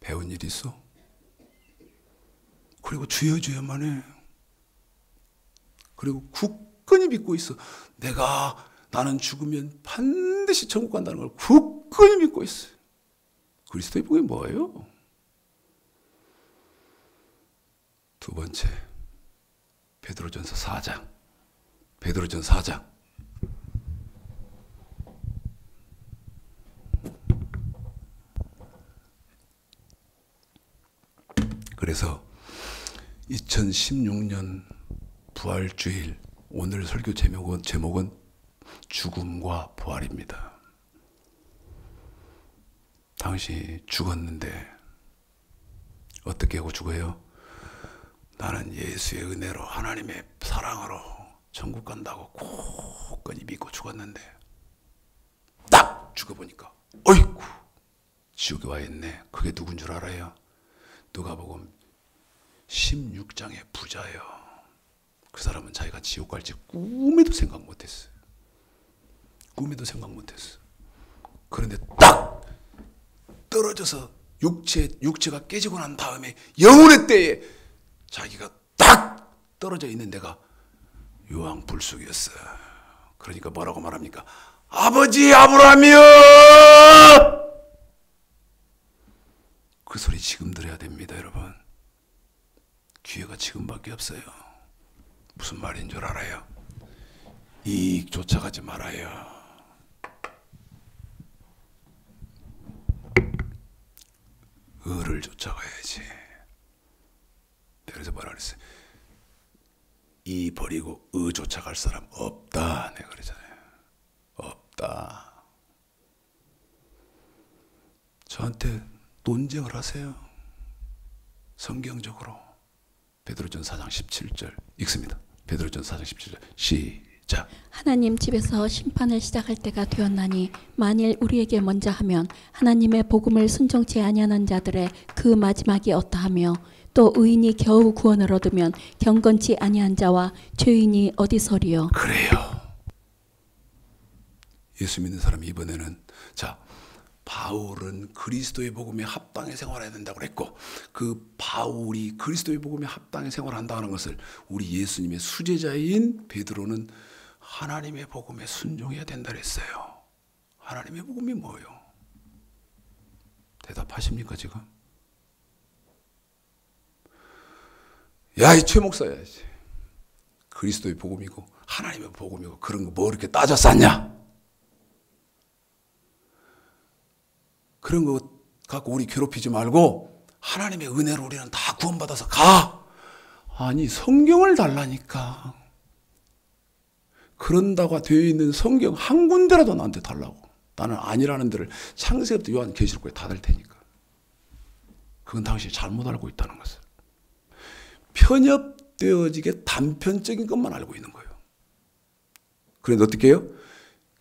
배운 일 있어? 그리고 주여 주여만 해. 그리고 굳건히 믿고 있어. 나는 죽으면 반드시 천국 간다는 걸 굳건히 믿고 있어. 그리스도의 복음이 뭐예요? 두 번째, 베드로전서 4장. 베드로전서 4장. 그래서 2016년 부활주일 오늘 설교 제목은 죽음과 부활입니다. 당신이 죽었는데 어떻게 하고 죽어요? 나는 예수의 은혜로 하나님의 사랑으로 천국 간다고 굳건히 믿고 죽었는데 딱 죽어보니까 어이구 지옥에 와 있네. 그게 누군 줄 알아요? 누가복음 16장의 부자예요. 그 사람은 자기가 지옥 갈지 꿈에도 생각 못했어요. 꿈에도 생각 못했어요. 그런데 딱 떨어져서 육체가 깨지고 난 다음에 영혼의 때에 자기가 딱 떨어져 있는 데가 요한불속이었어요. 그러니까 뭐라고 말합니까? 아버지 아브라함이여! 그 소리 지금 들어야 됩니다, 여러분. 기회가 지금밖에 없어요. 무슨 말인 줄 알아요? 이익 쫓아가지 말아요. 의를 쫓아가야지. 그래서 뭐라 그랬어요? 이 버리고 의 쫓아갈 사람 없다. 내가 그러잖아요. 없다. 저한테 논쟁을 하세요. 성경적으로. 베드로전서 4장 17절 읽습니다. 베드로전서 4장 17절 시작. 하나님 집에서 심판을 시작할 때가 되었나니 만일 우리에게 먼저 하면 하나님의 복음을 순종치 아니하는 자들의 그 마지막이 어떠하며 또 의인이 겨우 구원을 얻으면 경건치 아니한 자와 죄인이 어디서리요. 그래요. 예수 믿는 사람이 이번에는 자 바울은 그리스도의 복음에 합당히 생활해야 된다고 그랬고 그 바울이 그리스도의 복음에 합당히 생활한다는 것을 우리 예수님의 수제자인 베드로는 하나님의 복음에 순종해야 된다 그랬어요. 하나님의 복음이 뭐예요? 대답하십니까 지금? 야, 이 최 목사야. 그리스도의 복음이고 하나님의 복음이고 그런 거 뭐 이렇게 따져 쌌냐? 그런 거 갖고 우리 괴롭히지 말고 하나님의 은혜로 우리는 다 구원받아서 가. 아니 성경을 달라니까. 그런다고 되어 있는 성경 한 군데라도 나한테 달라고. 나는 아니라는 데를 창세기부터 요한계시록까지 다 달 테니까. 그건 당신이 잘못 알고 있다는 것을. 편협되어지게 단편적인 것만 알고 있는 거예요. 그런데 어떻게 해요?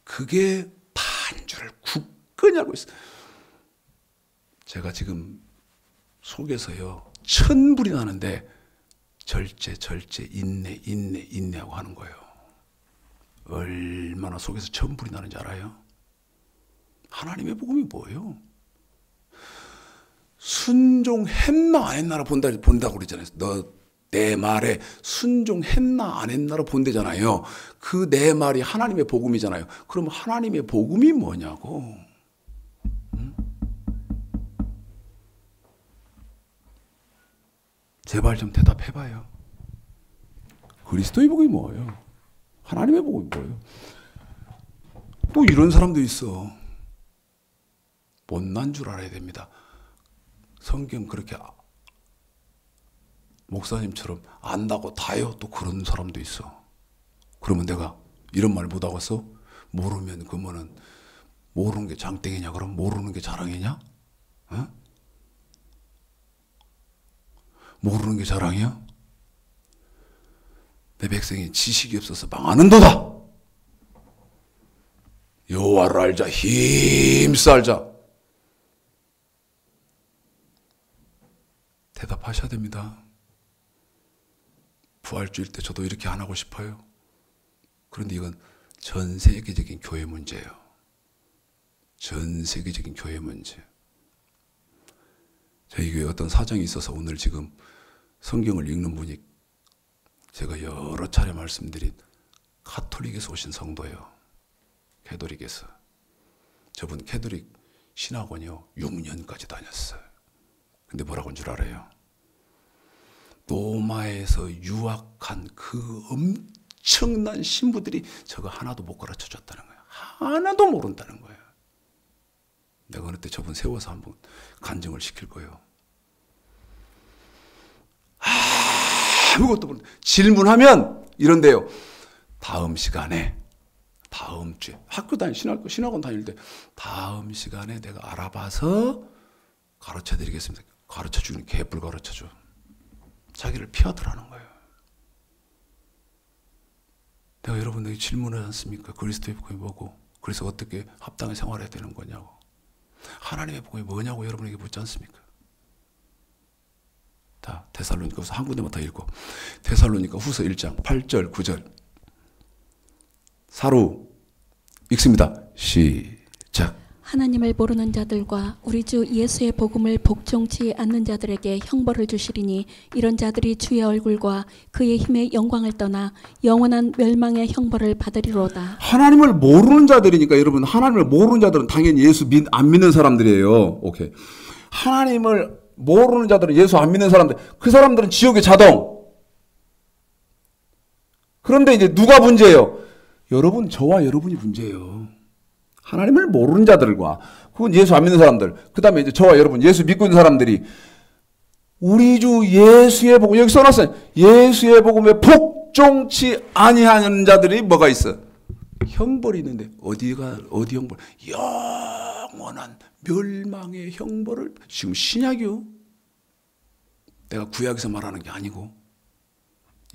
그게 다인 줄을 굳건히 알고 있어요. 제가 지금 속에서요 1000불이 나는데 절제 인내하고 하는 거예요. 얼마나 속에서 1000불이 나는지 알아요? 하나님의 복음이 뭐예요? 순종했나 안 했나를 본다고 그러잖아요. 너 내 말에 순종했나 안 했나를 본대잖아요. 그 내 말이 하나님의 복음이잖아요. 그럼 하나님의 복음이 뭐냐고. 응? 제발 좀 대답해봐요. 그리스도의 복음이 뭐예요? 하나님의 복음이 뭐예요? 또 이런 사람도 있어. 못난 줄 알아야 됩니다. 성경 그렇게 목사님처럼 안다고 다요. 또 그런 사람도 있어. 그러면 내가 이런 말 못하고 써? 모르면 그러면은 모르는 게 장땡이냐? 그럼 모르는 게 자랑이냐? 어? 모르는 게 자랑이야? 내 백성이 지식이 없어서 망하는도다. 여호와를 알자. 힘써 알자. 대답하셔야 됩니다. 부활주일 때 저도 이렇게 안 하고 싶어요. 그런데 이건 전 세계적인 교회 문제예요. 전 세계적인 교회 문제. 저희 교회에 어떤 사정이 있어서 오늘 지금 성경을 읽는 분이 제가 여러 차례 말씀드린 가톨릭에서 오신 성도예요. 캐톨릭에서. 저분 캐톨릭 신학원이요 6년까지 다녔어요. 근데 뭐라고 한 줄 알아요? 로마에서 유학한 그 엄청난 신부들이 저거 하나도 못 가르쳐 줬다는 거예요. 하나도 모른다는 거예요. 내가 어느 때 저분 세워서 한번 간증을 시킬 거예요. 아무것도 모르는데 질문하면 이런데요. 다음 시간에 다음 주에 학교 신학원 다닐 때 다음 시간에 내가 알아봐서 가르쳐 드리겠습니다. 가르쳐 주는 개뿔 가르쳐 줘. 자기를 피하더라는 거예요. 내가 여러분에게 질문하지 않습니까? 그리스도의 복음이 뭐고 그래서 어떻게 합당히 생활해야 되는 거냐고. 하나님의 복음이 뭐냐고 여러분에게 묻지 않습니까? 다 데살로니가 후서 한 군데만 더 읽고 데살로니가 후서 1장 8절 9절 사루 읽습니다. 시작. 하나님을 모르는 자들과 우리 주 예수의 복음을 복종치 않는 자들에게 형벌을 주시리니 이런 자들이 주의 얼굴과 그의 힘의 영광을 떠나 영원한 멸망의 형벌을 받으리로다. 하나님을 모르는 자들이니까 여러분 하나님을 모르는 자들은 당연히 예수 안 믿는 사람들이에요. 오케이. 하나님을 모르는 자들은 예수 안 믿는 사람들, 그 사람들은 지옥에 자동. 그런데 이제 누가 문제예요? 여러분, 저와 여러분이 문제예요. 하나님을 모르는 자들과, 그건 예수 안 믿는 사람들, 그 다음에 이제 저와 여러분, 예수 믿고 있는 사람들이 우리 주 예수의 복음, 여기 써놨어요. 예수의 복음에 복종치 아니하는 자들이 뭐가 있어? 형벌이 있는데, 어디 형벌? 영원한 멸망의 형벌을, 지금 신약이요. 내가 구약에서 말하는 게 아니고,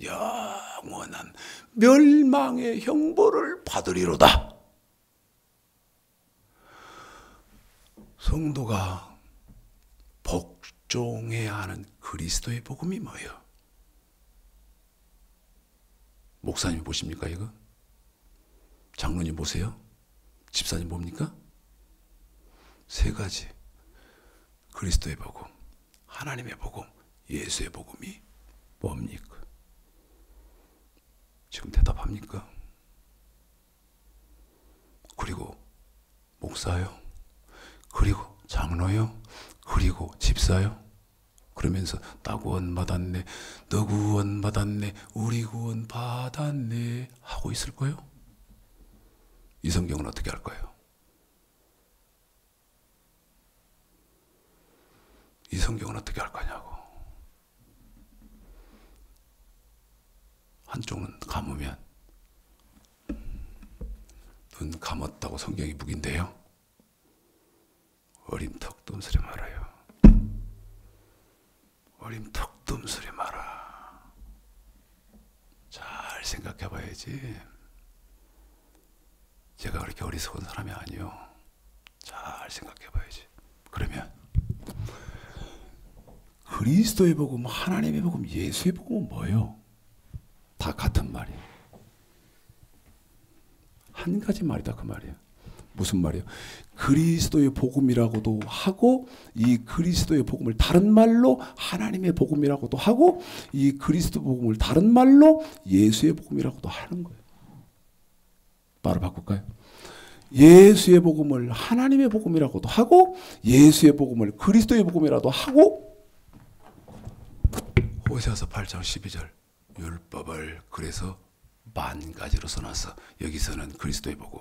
영원한 멸망의 형벌을 받으리로다. 성도가 복종해야 하는 그리스도의 복음이 뭐예요? 목사님 보십니까 이거? 장로님 보세요? 집사님 봅니까? 세 가지. 그리스도의 복음, 하나님의 복음, 예수의 복음이 뭡니까? 지금 대답합니까? 그리고 목사요? 그리고 장로요? 그리고 집사요? 그러면서 나 구원 받았네, 너 구원 받았네, 우리 구원 받았네 하고 있을 거예요? 이 성경은 어떻게 할까요? 이 성경은 어떻게 할 거냐고. 한쪽은 감으면, 눈 감았다고 성경이 묵인데요. 어림 턱도 소리 말아요. 어림 턱도 소리 마라. 잘 생각해 봐야지. 제가 그렇게 어리석은 사람이 아니요. 잘 생각해 봐야지. 그러면 그리스도의 복음, 하나님의 복음, 예수의 복음은 뭐예요? 다 같은 말이에요. 한 가지 말이다 그 말이에요. 무슨 말이에요? 그리스도의 복음이라고도 하고, 이 그리스도의 복음을 다른 말로 하나님의 복음이라고도 하고, 이 그리스도 복음을 다른 말로 예수의 복음이라고도 하는 거예요. 말을 바꿀까요? 예수의 복음을 하나님의 복음이라고도 하고, 예수의 복음을 그리스도의 복음이라도 하고. 호세아서 8장 12절 율법을 그래서 만 가지로 써놨어. 여기서는 그리스도의 복음,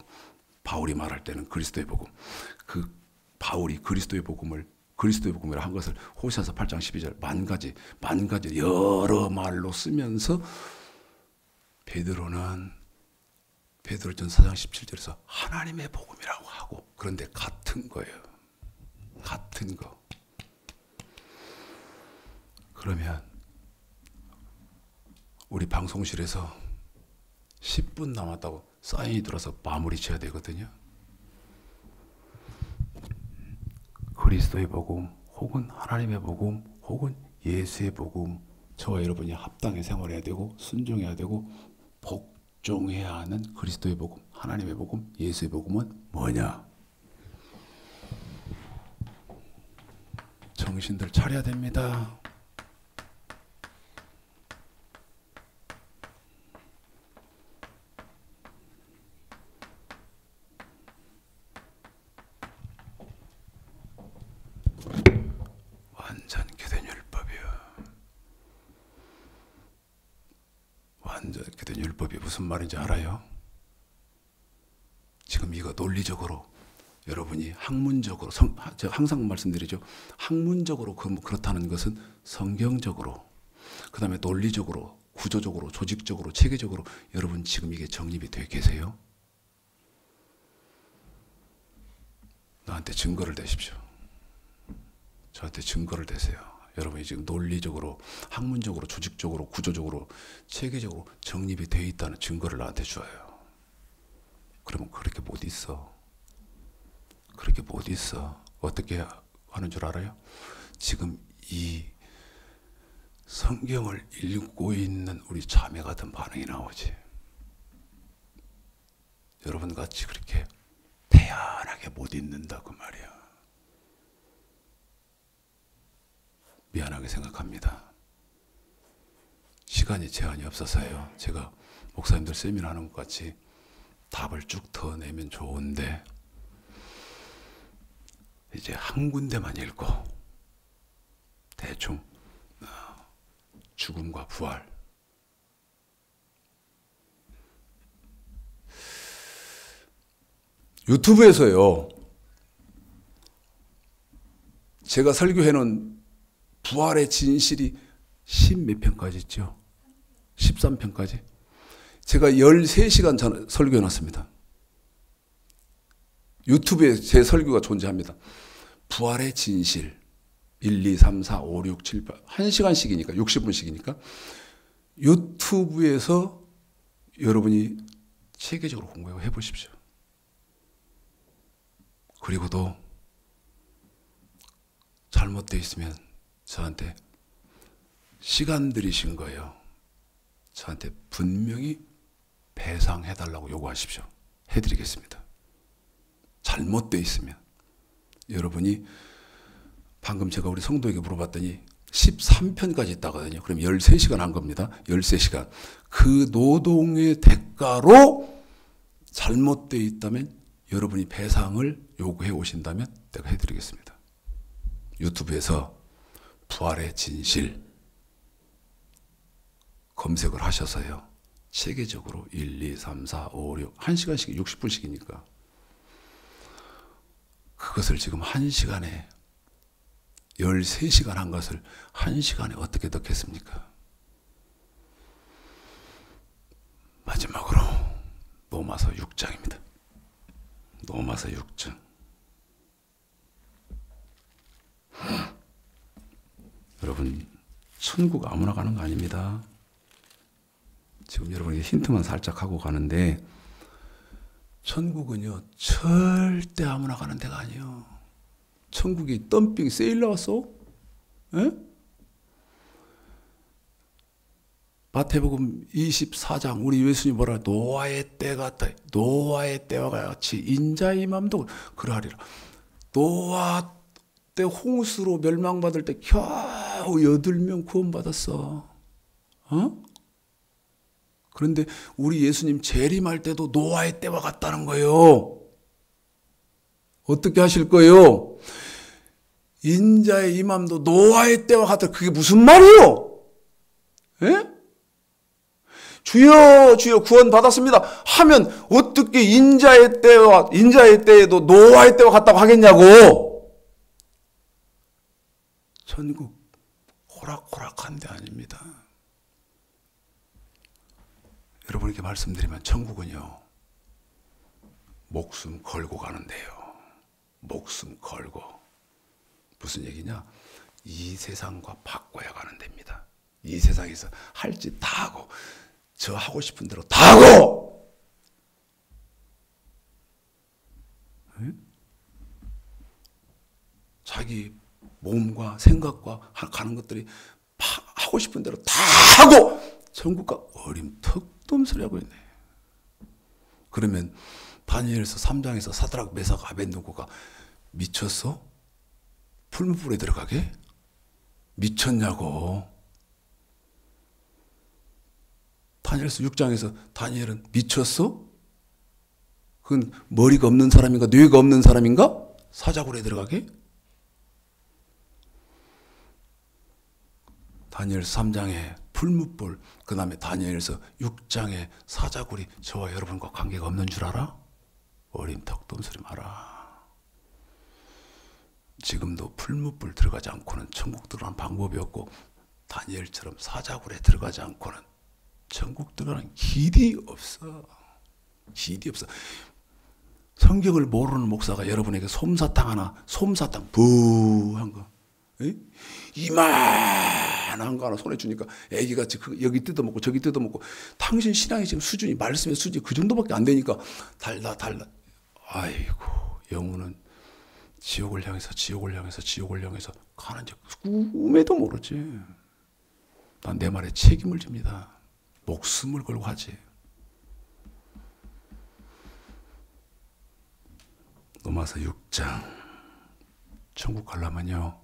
바울이 말할 때는 그리스도의 복음, 그 바울이 그리스도의 복음이라 한 것을 호세아서 8장 12절 만 가지 여러 말로 쓰면서 베드로전 4장 17절에서 하나님의 복음이라고 하고. 그런데 같은 거예요. 같은 거. 그러면 우리 방송실에서 10분 남았다고 사인이 들어서 마무리 쳐야 되거든요. 그리스도의 복음 혹은 하나님의 복음 혹은 예수의 복음, 저와 여러분이 합당히 생활해야 되고 순종해야 되고 복종해야 하는 그리스도의 복음, 하나님의 복음, 예수의 복음은 뭐냐? 정신들 차려야 됩니다. 완전 교된 율법이야. 완전 교된 율법이 무슨 말인지 알아요? 지금 이거 논리적으로 여러분이 학문적으로, 제가 항상 말씀드리죠. 학문적으로 그렇다는 것은 성경적으로, 그 다음에 논리적으로, 구조적으로, 조직적으로, 체계적으로 여러분 지금 이게 정립이 되어 계세요? 나한테 증거를 대십시오. 저한테 증거를 대세요. 여러분이 지금 논리적으로, 학문적으로, 조직적으로, 구조적으로, 체계적으로 정립이 되어 있다는 증거를 나한테 줘요. 그러면 그렇게 못 있어. 그렇게 못 있어. 어떻게 하는 줄 알아요? 지금 이 성경을 읽고 있는 우리 자매 같은 반응이 나오지. 여러분 같이 그렇게 태연하게 못 읽는다고 말이야. 미안하게 생각합니다. 시간이 제한이 없어서요. 제가 목사님들 세미나 하는 것 같이 답을 쭉 더 내면 좋은데, 이제 한 군데만 읽고 대충 죽음과 부활. 유튜브에서요, 제가 설교해놓은 부활의 진실이 10몇 편까지 있죠. 13편까지. 제가 13시간 전 설교해놨습니다. 유튜브에 제 설교가 존재합니다. 부활의 진실 1, 2, 3, 4, 5, 6, 7, 8 1시간씩이니까 60분씩이니까 유튜브에서 여러분이 체계적으로 공부해 보십시오. 그리고도 잘못되어 있으면 저한테 시간 들이신 거예요. 저한테 분명히 배상해달라고 요구하십시오. 해드리겠습니다. 잘못되어 있으면. 여러분이 방금 제가 우리 성도에게 물어봤더니 13편까지 있다거든요. 그럼 13시간 한 겁니다. 13시간. 그 노동의 대가로 잘못되어 있다면 여러분이 배상을 요구해 오신다면 내가 해드리겠습니다. 유튜브에서 부활의 진실 검색을 하셔서요. 체계적으로 1, 2, 3, 4, 5, 6 1시간씩 60분씩이니까 그것을 지금 1시간에 13시간 한 것을 1시간에 어떻게 넣겠습니까? 마지막으로 로마서 6장입니다. 로마서 6장. 여러분, 천국 아무나 가는 거 아닙니다. 지금 여러분에게 힌트만 살짝 하고 가는데 천국은요 절대 아무나 가는 데가 아니에요. 천국이 덤핑 세일 나왔어? 에? 마태복음 24장 우리 예수님 뭐라 노아의 때 같다. 노아의 때와 같이 인자의 맘도 그러하리라. 노아 때 홍수로 멸망받을 때 겨우 8명 구원받았어. 어? 그런데 우리 예수님 재림할 때도 노아의 때와 같다는 거예요. 어떻게 하실 거예요? 인자의 임함도 노아의 때와 같다. 그게 무슨 말이요? 예? 주여 주여 구원 받았습니다 하면 어떻게 인자의 때에도 노아의 때와 같다고 하겠냐고. 천국 호락호락한 데 아닙니다. 여러분에게 말씀드리면 천국은요 목숨 걸고 가는데요. 목숨 걸고. 무슨 얘기냐? 이 세상과 바꿔야 가는 데입니다. 이 세상에서 할 짓 다 하고 저 하고 싶은 대로 다 하고 자기 몸과 생각과 가는 것들이 하고 싶은 대로 다 하고 천국가 어림턱도 소리 하고 있네. 그러면 다니엘서 3장에서 사드락 메삭 아벳느고가 미쳤어? 풀무불에 들어가게? 미쳤냐고. 다니엘서 6장에서 다니엘은 미쳤어? 그건 머리가 없는 사람인가 뇌가 없는 사람인가? 사자굴에 들어가게? 다니엘서 3장에 풀무불, 그 다음에 다니엘서 6장에 사자굴이 저와 여러분과 관계가 없는 줄 알아? 어림턱도 소리 마라. 지금도 풀무불 들어가지 않고는 천국 들어가는 방법이 없고 다니엘처럼 사자굴에 들어가지 않고는 천국 들어가는 길이 없어. 길이 없어. 성경을 모르는 목사가 여러분에게 솜사탕 하나, 솜사탕 부한 거, 이만한 거 하나 손에 주니까 애기같이 여기 뜯어먹고 저기 뜯어먹고, 당신 신앙의 지금 수준이, 말씀의 수준이 그 정도밖에 안 되니까 달라. 아이고, 영혼은 지옥을 향해서 가는지 꿈에도 모르지. 난 내 말에 책임을 집니다. 목숨을 걸고 하지. 로마서 6장. 천국 가려면요,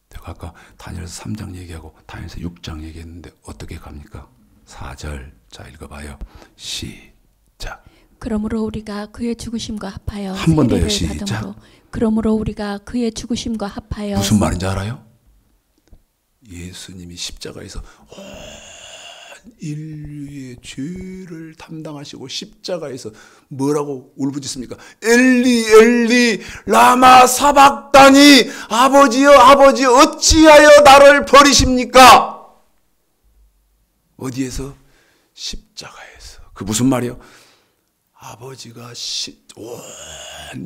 제가 아까 다니엘서 3장 얘기하고 다니엘서 6장 얘기했는데 어떻게 갑니까? 4절. 자, 읽어봐요. 시작. 그러므로 우리가 그의 죽으심과 합하여 한 번 더요. 세례를 시작. 받음으로. 그러므로 우리가 그의 죽으심과 합하여. 무슨 말인지 알아요? 예수님이 십자가에서 온 인류의 죄를 담당하시고 십자가에서 뭐라고 울부짖습니까? 엘리 엘리 라마 사박다니, 아버지여 아버지여 어찌하여 나를 버리십니까? 어디에서? 십자가에서. 그 무슨 말이요? 아버지가 온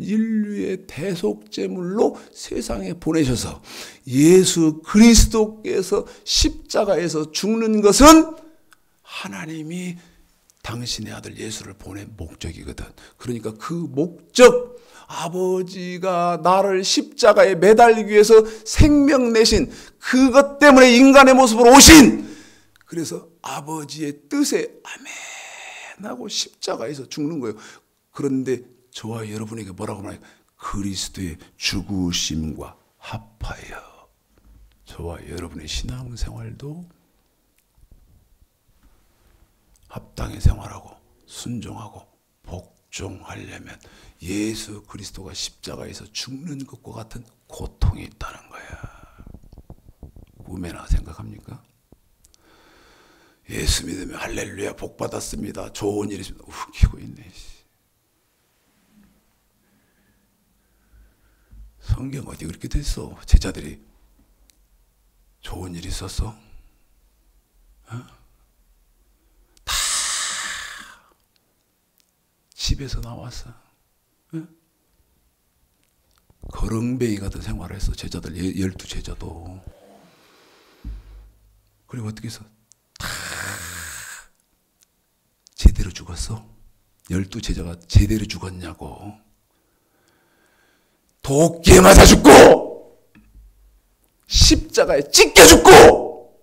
인류의 대속제물로 세상에 보내셔서 예수 그리스도께서 십자가에서 죽는 것은 하나님이 당신의 아들 예수를 보낸 목적이거든. 그러니까 그 목적, 아버지가 나를 십자가에 매달리기 위해서 생명 내신 그것 때문에 인간의 모습으로 오신, 그래서 아버지의 뜻에 아멘 하고 십자가에서 죽는 거예요. 그런데 저와 여러분에게 뭐라고 말해요? 그리스도의 죽으심과 합하여 저와 여러분의 신앙생활도 합당히 생활하고 순종하고 복종하려면 예수 그리스도가 십자가에서 죽는 것과 같은 고통이 있다는 거야. 꿈에나 생각합니까? 예수 믿으면 할렐루야 복 받았습니다. 좋은 일이 있습니다. 웃기고 있네. 성경 어디 그렇게 됐어? 제자들이 좋은 일이 있었어? 어? 다 집에서 나왔어. 어? 거렁뱅이 같은 생활을 했어. 제자들 12제자도. 그리고 어떻게 했어? 다 제대로 죽었어? 12제자가 제대로 죽었냐고. 도끼에 맞아 죽고 십자가에 찢겨 죽고.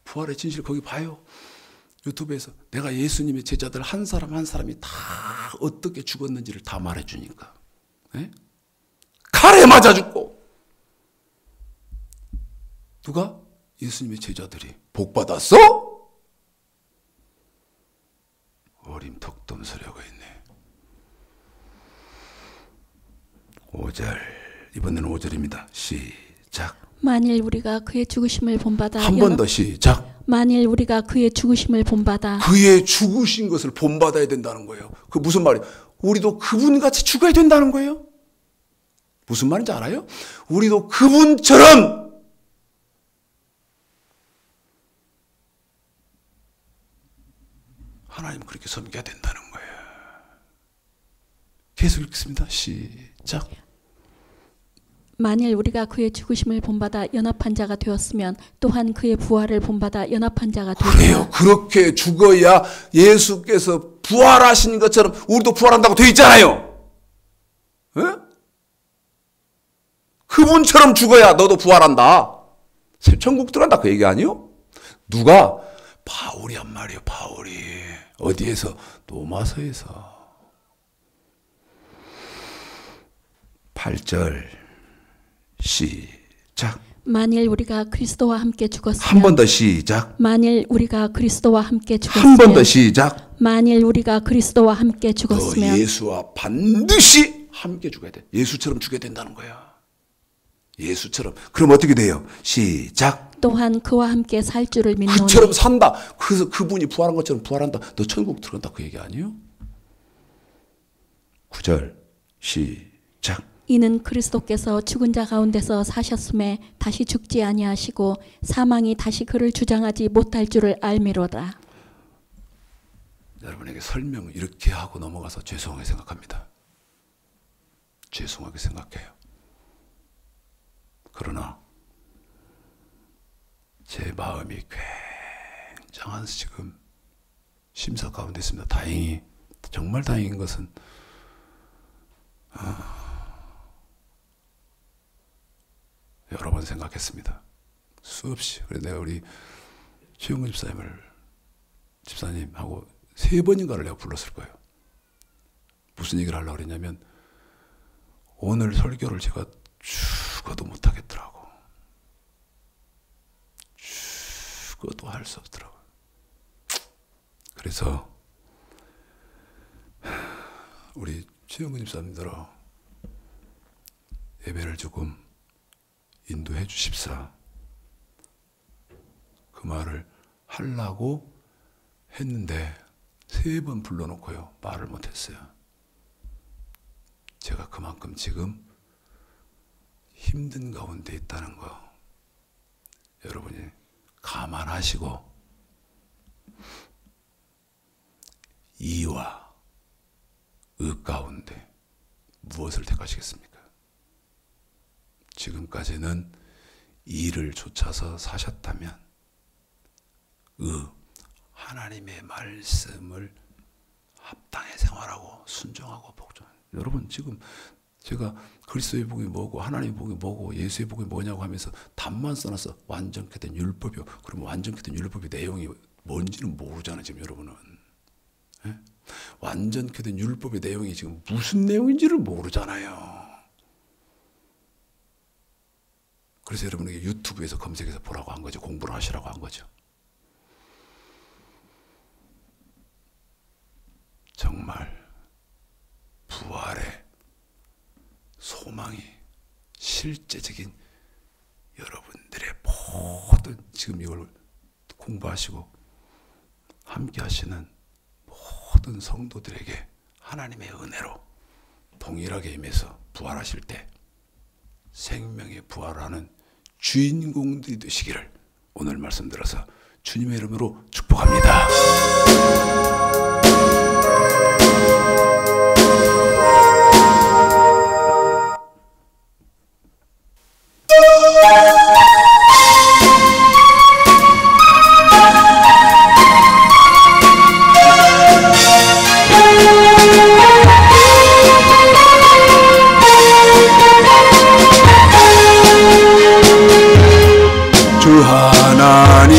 부활의 진실 거기 봐요. 유튜브에서 내가 예수님의 제자들 한 사람 한 사람이 다 어떻게 죽었는지를 다 말해주니까. 네? 칼에 맞아 죽고. 누가? 예수님의 제자들이. 복 받았어? 어림턱도 없는 소리가 있네. 5절, 이번에는 5절입니다. 시작. 만일 우리가 그의 죽으심을 본받아 한 번 더 시작. 만일 우리가 그의 죽으심을 본받아 그의 죽으신 것을 본받아야 된다는 거예요. 그 무슨 말이에요? 우리도 그분같이 죽어야 된다는 거예요. 무슨 말인지 알아요? 우리도 그분처럼 하나님 그렇게 섬겨야 된다는 거예요. 계속 읽습니다. 시작. 만일 우리가 그의 죽으심을 본받아 연합한 자가 되었으면 또한 그의 부활을 본받아 연합한 자가 되리라. 그래요. 그렇게 죽어야 예수께서 부활하신 것처럼 우리도 부활한다고 되어 있잖아요. 에? 그분처럼 죽어야 너도 부활한다. 천국 들어간다 그 얘기 아니요? 누가? 바울이 한 말이에요. 바울이. 어디에서? 로마서에서. 8절 시작. 만일 우리가 그리스도와 함께 죽었으면 한 번 더 시작. 만일 우리가 그리스도와 함께 한 번 더 죽었으면 시작. 만일 우리가 그리스도와 함께 너 죽었으면 예수와 반드시 함께 죽어야 돼. 예수처럼 죽어야 된다는 거야. 예수처럼. 그럼 어떻게 돼요? 시작. 또한 그와 함께 살 줄을 믿노니 그처럼 산다. 그래서 그분이 부활한 것처럼 부활한다. 너 천국 들어간다 그 얘기 아니에요? 9절 시작. 이는 그리스도께서 죽은 자 가운데서 사셨음에 다시 죽지 아니하시고 사망이 다시 그를 주장하지 못할 줄을 알미로다. 여러분에게 설명 이렇게 하고 넘어가서 죄송하게 생각합니다. 죄송하게 생각해요. 그러나 제 마음이 굉장한 지금 심사 가운데 있습니다. 다행히, 정말 다행인 것은 여러 번 생각했습니다. 수없이. 그래서 내가 우리 최영근 집사님하고 3번인가를 내가 불렀을 거예요. 무슨 얘기를 하려고 그랬냐면 오늘 설교를 제가 죽어도 못하겠더라고. 죽어도 할 수 없더라고요. 그래서 우리 최영근 집사님들아 예배를 조금 인도해 주십사. 그 말을 하려고 했는데 3번 불러놓고요 말을 못했어요. 제가 그만큼 지금 힘든 가운데 있다는 거 여러분이 감안하시고 이와 의 가운데 무엇을 택하시겠습니까? 지금까지는 이를 쫓아서 사셨다면 하나님의 말씀을 합당히 생활하고 순종하고 복종. 여러분 지금 제가 그리스도의 복이 뭐고 하나님의 복이 뭐고 예수의 복이 뭐냐고 하면서 답만 써놔서 완전케 된 율법이요. 그럼 완전케 된 율법의 내용이 뭔지는 모르잖아요. 지금 여러분은. 예? 완전케 된 율법의 내용이 지금 무슨 내용인지를 모르잖아요. 그래서 여러분에게 유튜브에서 검색해서 보라고 한 거죠. 공부를 하시라고 한 거죠. 정말 부활의 소망이 실제적인 여러분들의 모든 지금 이걸 공부하시고 함께 하시는 모든 성도들에게 하나님의 은혜로 동일하게 임해서 부활하실 때 생명의 부활하는 주인공들이 되시기를 오늘 말씀 들어서 주님의 이름으로 축복합니다. 주 하나님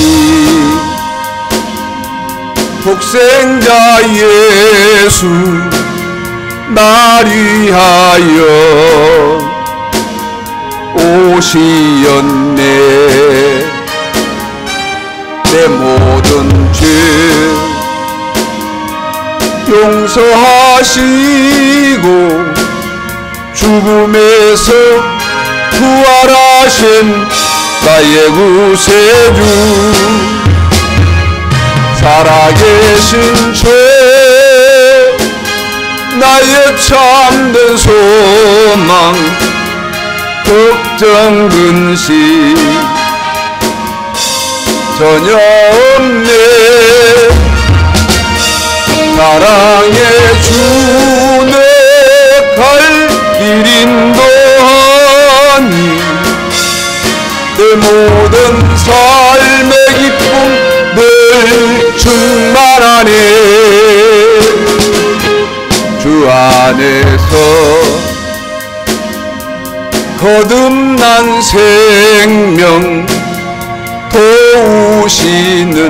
독생자 예수 날 위하여 오시었네. 내 모든 죄 용서하시고 죽음에서 부활하신 나의 구세주 살아계신 죄 나의 참된 소망 걱정 근심 전혀 없네. 사랑의 주내 갈 길 인도하니 내 모든 삶의 기쁨 늘 충만하네. 주 안에서 거듭난 생명 도우시는